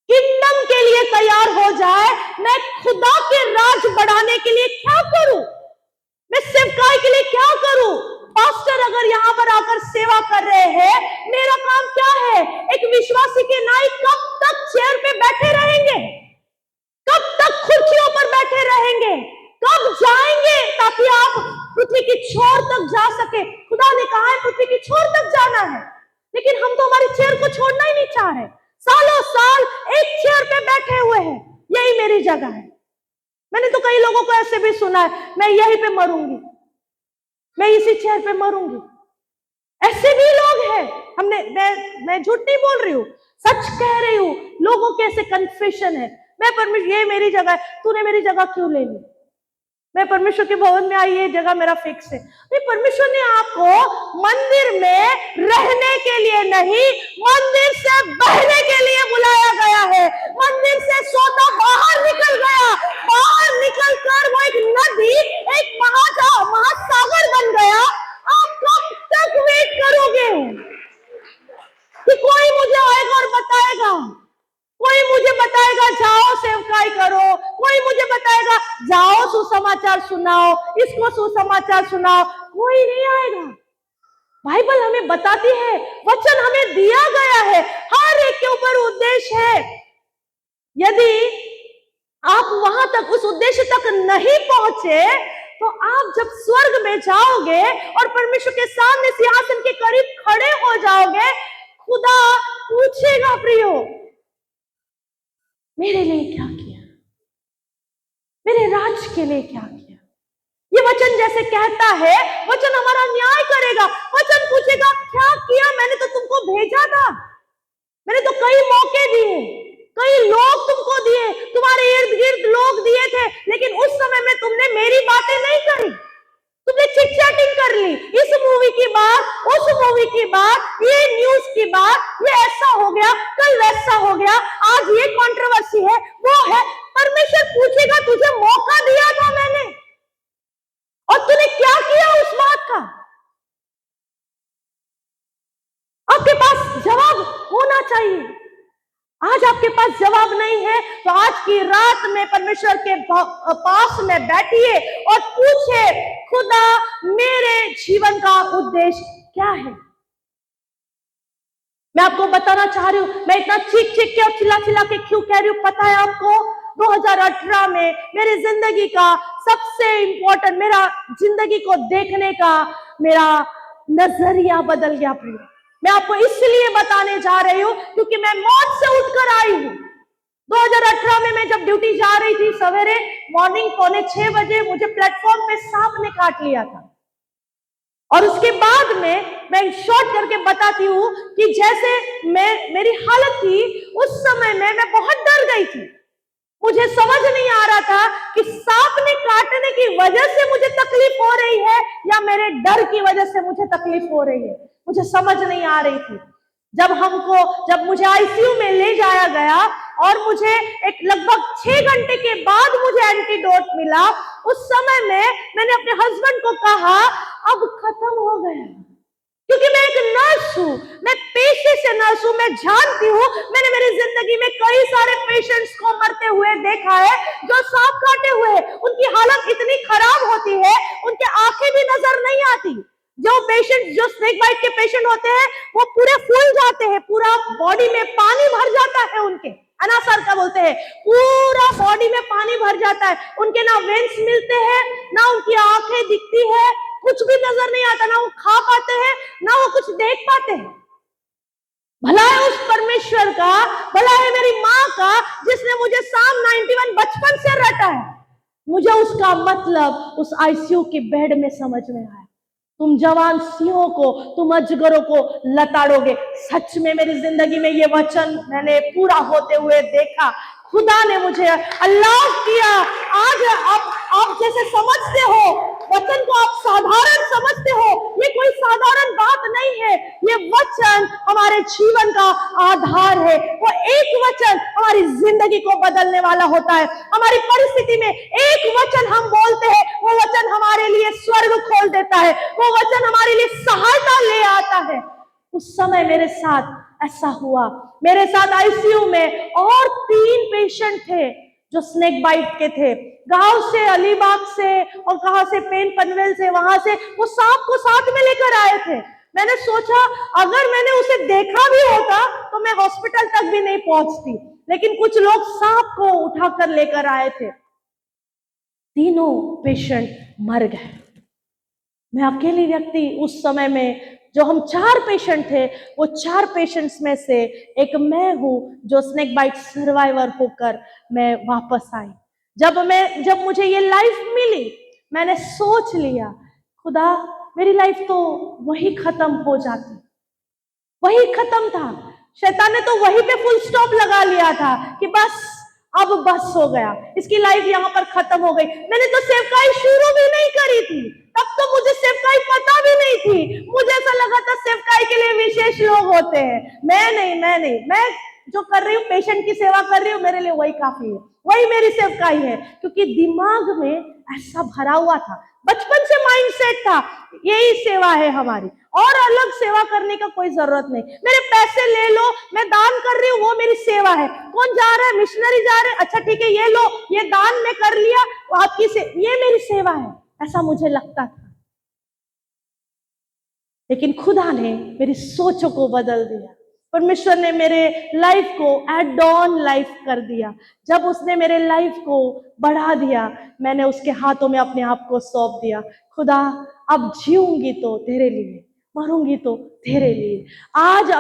किंगडम के लिए तैयार हो जाए। मैं खुदा के राज बढ़ाने के लिए क्या करूं? मैं सेवकाई के लिए क्या करूं? पास्टर अगर यहाँ पर आकर सेवा कर रहे हैं, मेरा काम क्या है? एक विश्वासी के नाई कब तक चेयर पे बैठे रहेंगे? कब तक कुर्सियों पर बैठे रहेंगे? कब जाएंगे ताकि आप पृथ्वी की छोर तक जा सके? खुदा ने कहा है पृथ्वी की छोर तक जाना है, लेकिन हम तो हमारी चेयर को छोड़ना ही नहीं चाह रहे। सालों साल एक चेयर पे बैठे हुए हैं, यही मेरी जगह है। मैंने तो कई लोगों को ऐसे भी सुना है, मैं यहीं पे मरूंगी, मैं इसी चेयर पे मरूंगी। ऐसे भी लोग हैं। मैं झूठ नहीं बोल रही हूँ, सच कह रही हूँ। लोगों के ऐसे कन्फेशन है, मैं परमेश्वर, ये मेरी जगह है, तूने मेरी जगह क्यों ले ली? मैं परमेश्वर के भवन में आई, ये जगह मेरा फिक्स है। नहीं, परमेश्वर ने आपको मंदिर में रहने के लिए नहीं, मंदिर से बहने के लिए बुलाया गया है। मंदिर से सोता बाहर निकल गया, बाहर निकल कर वो एक नदी, एक महासागर बन गया। आप कब तक वेट करोगे कि कोई मुझे आएगा और बताएगा? कोई मुझे बताएगा जाओ सेवकाई करो, कोई मुझे बताएगा जाओ सुसमाचार सुनाओ, इसको सुसमाचार सुनाओ। कोई नहीं आएगा। बाइबल हमें बताती है, वचन हमें दिया गया है, हर एक के ऊपर उद्देश्य है। यदि आप वहां तक, उस उद्देश्य तक नहीं पहुंचे, तो आप जब स्वर्ग में जाओगे और परमेश्वर के सामने सिंहासन के करीब खड़े हो जाओगे, खुदा पूछेगा, प्रियो मेरे लिए क्या किया, मेरे राज्य के लिए क्या किया। ये वचन जैसे कहता है, वचन हमारा न्याय करेगा। वचन पूछेगा, क्या किया, मैंने तो तुमको भेजा था, मैंने तो कई मौके दिए, कई लोग तुमको दिए, तुम्हारे इर्द गिर्द लोग दिए थे, लेकिन उस समय में तुमने मेरी बातें नहीं करी, तुमने चिट चैटिंग कर ली। इस मूवी की बात, उस मूवी की बात, ये न्यूज की बात, ये ऐसा हो गया, कल वैसा हो गया, आज ये कंट्रोवर्सी है, वो है। परमेश्वर पूछेगा, तुझे मौका दिया था मैंने, और तूने क्या किया उस बात का। आपके पास जवाब होना चाहिए। आज आपके पास जवाब नहीं है, तो आज की रात में परमेश्वर के पास में बैठिए और पूछे, खुदा मेरे जीवन का उद्देश्य क्या है। मैं आपको बताना चाह रही हूं, मैं इतना चीख चीख के और चिल्ला चिल्ला के क्यों कह रही हूं, पता है आपको? 2018 में मेरी जिंदगी का सबसे इंपॉर्टेंट, मेरा जिंदगी को देखने का मेरा नजरिया बदल गया। प्रिय, मैं आपको इसलिए बताने जा रही हूं क्योंकि मैं मौत से उठकर आई हूं। 2018 में मैं जब ड्यूटी जा रही थी सवेरे, मॉर्निंग 5:45 बजे मुझे प्लेटफॉर्म पे सांप ने काट लिया था। और उसके बाद में मैं शॉर्ट करके बताती हूँ कि जैसे मेरी हालत थी उस समय में, मैं बहुत डर गई थी। मुझे समझ नहीं आ रहा था कि सांप ने काटने की वजह से मुझे तकलीफ हो रही है या मेरे डर की वजह से मुझे तकलीफ हो रही है, मुझे समझ नहीं आ रही थी। जब मुझे आईसीयू में ले जाया गया और मुझे एक लगभग 6 घंटे के बाद मुझे एंटीडोट मिला, उस समय में मैंने अपने हस्बैंड को कहा, अब खत्म हो गया, क्योंकि मैं एक नर्स हूं, मैं पेशे से नर्स हूं, मैं जानती हूं, मैंने मेरी जिंदगी में कई सारे पेशेंट्स को मरते हुए देखा है जो सांप काटे हुए हैं। उनकी हालत इतनी खराब होती है, उनके आंखें भी नजर नहीं आती। जो पेशेंट, जो स्नेक बाइट के पेशेंट होते हैं, वो पूरे फूल जाते हैं, पूरा बॉडी में पानी भर जाता है उनके, अनासर का बोलते हैं, पूरा बॉडी में पानी भर जाता है, उनके ना वेंस मिलते हैं, ना उनकी आंखें दिखती है, कुछ भी नजर नहीं आता, ना वो खा पाते हैं, ना वो कुछ देख पाते हैं। भला है उस परमेश्वर का, भला है मेरी माँ का, जिसने मुझे साम 91 बचपन से रटा है। मुझे उसका मतलब उस आईसीयू के बेड में समझ में आया। तुम जवान सिंहों को, तुम अजगरों को लताड़ोगे। सच में मेरी जिंदगी में ये वचन मैंने पूरा होते हुए देखा। खुदा ने मुझे अल्लाह किया। आज आप जैसे समझते हो, वचन को आप साधारण समझते हो, ये कोई साधारण बात नहीं है। ये वचन हमारे जीवन का आधार है। वो एक वचन हमारी जिंदगी को बदलने वाला होता है। हमारी परिस्थिति में एक वचन हम बोलते हैं, वो वचन हमारे लिए स्वर्ग खोल देता है, वो वचन हमारे लिए सहायता ले आता है। उस समय मेरे साथ ऐसा हुआ। मेरे साथ आईसीयू में और 3 पेशेंट थे जो स्नेक बाइट के थे, गांव से, अलीबाग से और कहां से, पेन पनवेल से, वहां से वो सांप को साथ में लेकर आए थे। मैंने सोचा अगर मैंने उसे देखा भी होता तो मैं हॉस्पिटल तक भी नहीं पहुंचती, लेकिन कुछ लोग सांप को उठाकर लेकर आए थे। तीनों पेशेंट मर गए। मैं अकेली व्यक्ति उस समय में, जो हम 4 पेशेंट थे, वो 4 पेशेंट्स में से एक मैं हूं जो स्नेक बाइट सर्वाइवर होकर मैं वापस आई। जब मुझे ये लाइफ मिली, मैंने सोच लिया, खुदा मेरी लाइफ तो वही खत्म हो जाती, वही खत्म था। शैतान ने तो वहीं पे फुल स्टॉप लगा लिया था कि अब बस हो गया, इसकी लाइफ यहाँ पर खत्म हो गई। मैंने तो सेवकाई शुरू भी नहीं करी थी, तब तो मुझे सेवकाई पता भी नहीं थी। मुझे ऐसा लगा था सेवकाई के लिए विशेष लोग होते हैं। मैं जो कर रही हूँ, पेशेंट की सेवा कर रही हूँ, मेरे लिए वही काफी है, वही मेरी सेवकाई है। क्योंकि दिमाग में ऐसा भरा हुआ था, बचपन से माइंडसेट था, यही सेवा है हमारी, और अलग सेवा करने का कोई जरूरत नहीं। मेरे पैसे ले लो, मैं दान कर रही हूँ, वो मेरी सेवा है। कौन जा रहा है, मिशनरी जा रहे हैं, अच्छा ठीक है, ये लो, ये दान में कर लिया, ये मेरी सेवा है, ऐसा मुझे लगता था। लेकिन खुदा ने मेरी सोचों को बदल दिया। परमेश्वर ने मेरे लाइफ को एड ऑन लाइफ कर दिया। जब उसने मेरे लाइफ को बढ़ा दिया, मैंने उसके हाथों में अपने आप को सौंप दिया। खुदा, अब जीऊंगी तो तेरे लिए, मरूंगी तो तेरे लिए। आज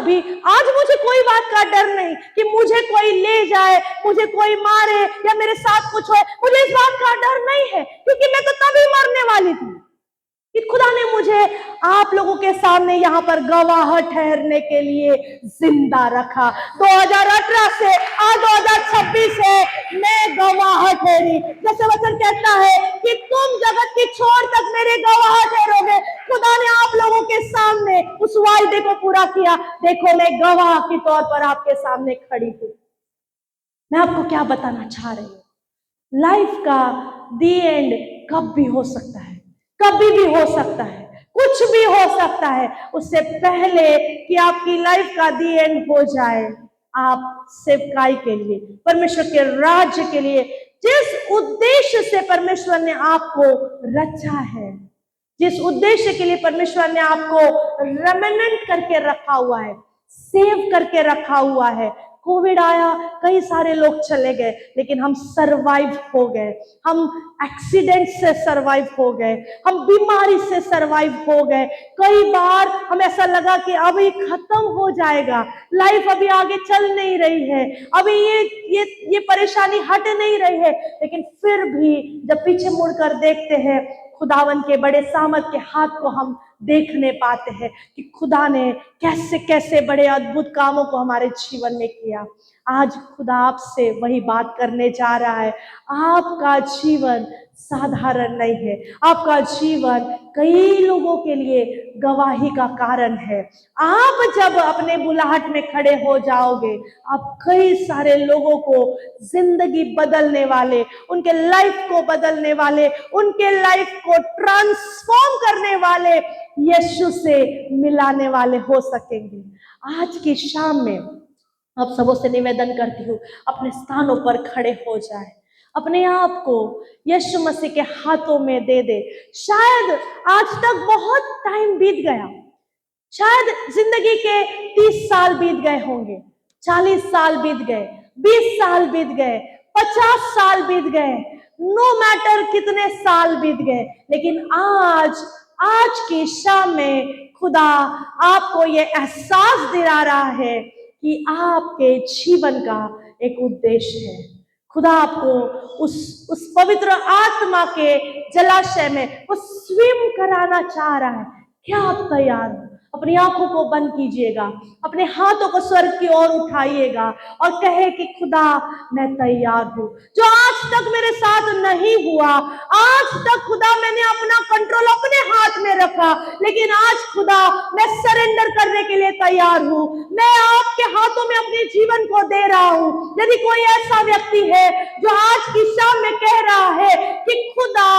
मुझे कोई बात का डर नहीं कि मुझे कोई ले जाए, मुझे कोई मारे या मेरे साथ कुछ हो। मुझे इस बात का डर नहीं है, क्योंकि मैं तो तभी मरने वाली थी कि खुदा ने मुझे आप लोगों के सामने यहाँ पर गवाह ठहरने के लिए जिंदा रखा। 2018 से आज 2026 है, मैं गवाह ठहरी। जैसे वचन कहता है कि तुम जगत की छोर तक मेरे गवाह ठहरोगे। खुदा ने आप लोगों के सामने उस वायदे को पूरा किया। देखो, मैं गवाह के तौर पर आपके सामने खड़ी हूँ। मैं आपको क्या बताना चाह रही हूँ, लाइफ का दी एंड कब भी हो सकता है, कभी भी हो सकता है, कुछ भी हो सकता है। उससे पहले कि आपकी लाइफ का दी एंड हो जाए, आप सेवकाई के लिए, परमेश्वर के राज्य के लिए, जिस उद्देश्य से परमेश्वर ने आपको रचा है, जिस उद्देश्य के लिए परमेश्वर ने आपको रेमिनेंट करके रखा हुआ है, सेव करके रखा हुआ है। कोविड आया, कई सारे लोग चले गए, लेकिन हम सरवाइव हो गए। हम एक्सीडेंट से सरवाइव हो गए, हम बीमारी से सरवाइव हो गए। कई बार हमें ऐसा लगा कि अभी खत्म हो जाएगा, लाइफ अभी आगे चल नहीं रही है, अभी ये परेशानी हट नहीं रही है। लेकिन फिर भी जब पीछे मुड़कर देखते हैं, खुदावन के बड़े सामर्थ के हाथ को हम देखने पाते हैं कि खुदा ने कैसे कैसे बड़े अद्भुत कामों को हमारे जीवन में किया। आज खुदा आपसे वही बात करने जा रहा है। आपका जीवन साधारण नहीं है, आपका जीवन कई लोगों के लिए गवाही का कारण है। आप जब अपने बुलाहट में खड़े हो जाओगे, आप कई सारे लोगों को जिंदगी बदलने वाले, उनके लाइफ को बदलने वाले, उनके लाइफ को ट्रांसफॉर्म करने वाले यीशु से मिलाने वाले हो सकेंगे। आज की शाम में आप सबों से निवेदन करती हूँ, अपने स्थानों पर खड़े हो जाए, अपने आप को यीशु मसीह के हाथों में दे दे। शायद आज तक बहुत टाइम बीत गया, शायद जिंदगी के 30 साल बीत गए होंगे, 40 साल बीत गए, 20 साल बीत गए, 50 साल बीत गए, नो मैटर कितने साल बीत गए, लेकिन आज की शाम में खुदा आपको ये एहसास दिला रहा है कि आपके जीवन का एक उद्देश्य है। खुदा आपको उस पवित्र आत्मा के जलाशय में वो स्विम कराना चाह रहा है। क्या आप तैयार हो? अपनी आंखों को बंद कीजिएगा, अपने हाथों को स्वर्ग की ओर उठाइएगा और कहे कि खुदा, मैं तैयार हूं। जो आज तक मेरे साथ नहीं हुआ, आज तक खुदा मैंने अपना कंट्रोल अपने हाथ में रखा, लेकिन आज खुदा मैं सरेंडर करने के लिए तैयार हूं। मैं आपके हाथों में अपने जीवन को दे रहा हूं। यदि कोई ऐसा व्यक्ति है जो आज की शाम में कह रहा है कि खुदा,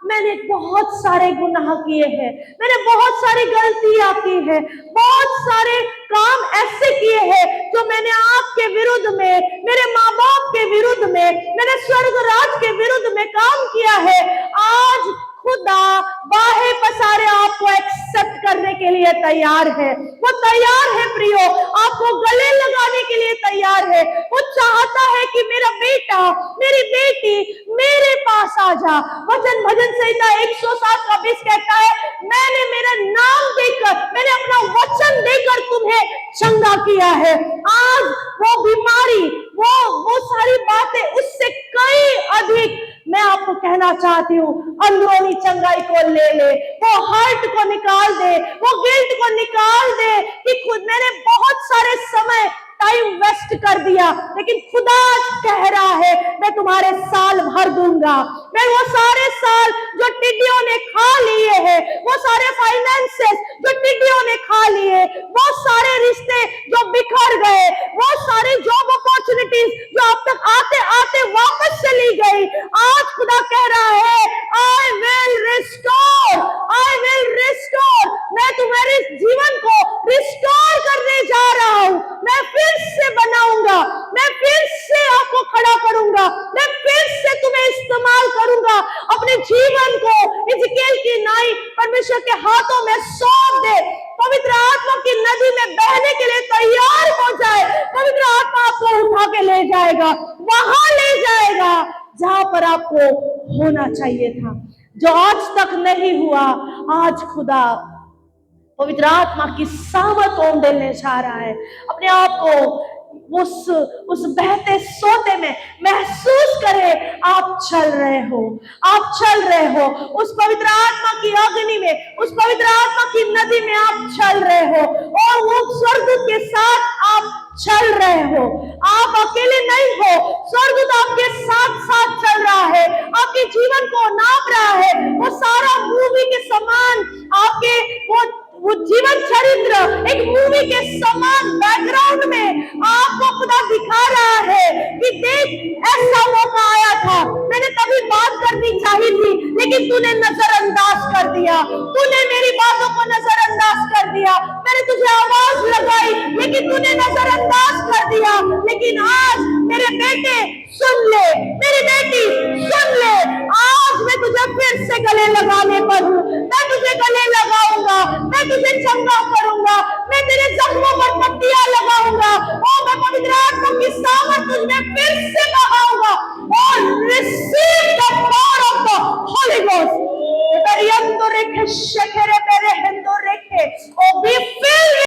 मैंने बहुत सारे गुनाह किए हैं, मैंने बहुत सारी गलतियां की है, बहुत सारे काम ऐसे किए हैं जो मैंने आपके विरुद्ध में, मेरे माँ बाप के विरुद्ध में, मैंने स्वर्ग राज के विरुद्ध में काम किया है। आज खुदा बाहें पसारे आपको एक्सेप्ट करने के लिए तैयार है। वो तैयार है प्रियो, आपको गले लगाने के लिए तैयार है। वो चाहता है कि मेरा बेटा, मेरी बेटी मेरे पास आ जा। भजन संहिता 107 का 20 कहता है, मैंने मेरा नाम देकर, मैंने अपना वचन देकर तुम्हें चंगा किया है। आज वो बीमारी, वो सारी बातें, उससे कई अधिक मैं आपको कहना चाहती हूँ, अंदरूनी चंगाई को ले ले, वो हर्ट को निकाल दे, वो गिल्ट को निकाल दे कि खुद मैंने बहुत सारे समय टाइम वेस्ट कर दिया, लेकिन खुदा कह रहा है मैं तुम्हारे साल भर दूंगा। मैं वो सारे साल जो टिड्डियों ने खा लिए हैं, वो सारे फाइनेंसेस जो टिड्डियों ने खा लिए, वो सारे रिश्ते जो बिखर गए, वो सारी जॉब अपॉर्चुनिटीज जो अब तक आते आते वापस चली गई, आज खुदा कह रहा है I will restore, I will restore. मैं तुम्हारे जीवन को रिस्टोर करने जा रहा हूं। मैं फिर से बनाऊंगा, मैं फिर से आपको खड़ा करूंगा, मैं फिर से तुम्हें इस्तेमाल करूंगा। अपने जीवन को इज़केल की नाई परमेश्वर के हाथों में सौंप दे। पवित्र आत्मा की नदी में बहने के लिए तैयार हो जाए। पवित्र आत्मा आपको उठा के ले जाएगा, वहां ले जाएगा जहां पर आपको होना चाहिए था, जो आज तक नहीं हुआ। आज खुदा पवित्र आत्मा की सामर्थ उंडेलने जा रहा है। अपने आप को उस बहते सोते में महसूस करें। आप चल रहे हो, आप चल रहे हो उस पवित्र आत्मा की अग्नि में, उस पवित्र आत्मा की नदी में आप चल रहे हो, और वो स्वर्गदूत के साथ आप चल रहे हो। आप अकेले नहीं हो, स्वर्गदूत आपके साथ साथ चल रहा है, आपके जीवन को नाप रहा है। वो सारा मूवी के समान आपके वो जीवन चरित्र एक मूवी के समान बैकग्राउंड में आपको खुदा दिखा रहा है कि देख, ऐसा मौका आया था, मैंने तभी बात करनी चाहिए थी, लेकिन तूने नजरअंदाज कर दिया, तूने मेरी बातों को नजरअंदाज कर दिया। मैंने तुझे आवाज लगाई, लेकिन तूने नजरअंदाज कर दिया। लेकिन आज मेरे बेटे सुन ले, मेरी बेटी सुन ले, आज मैं तुझे फिर से गले लगाने पर हूं। मैं तुझे गले लगाऊंगा, मैं तुझे चंगा करूंगा, मैं तेरे जख्मों पर पट्टियां लगाऊंगा, और मैं पवित्र आत्मा की सामर्थ तुझमें फिर से बहाऊंगा। और receive the power of the Holi ghost. Be filled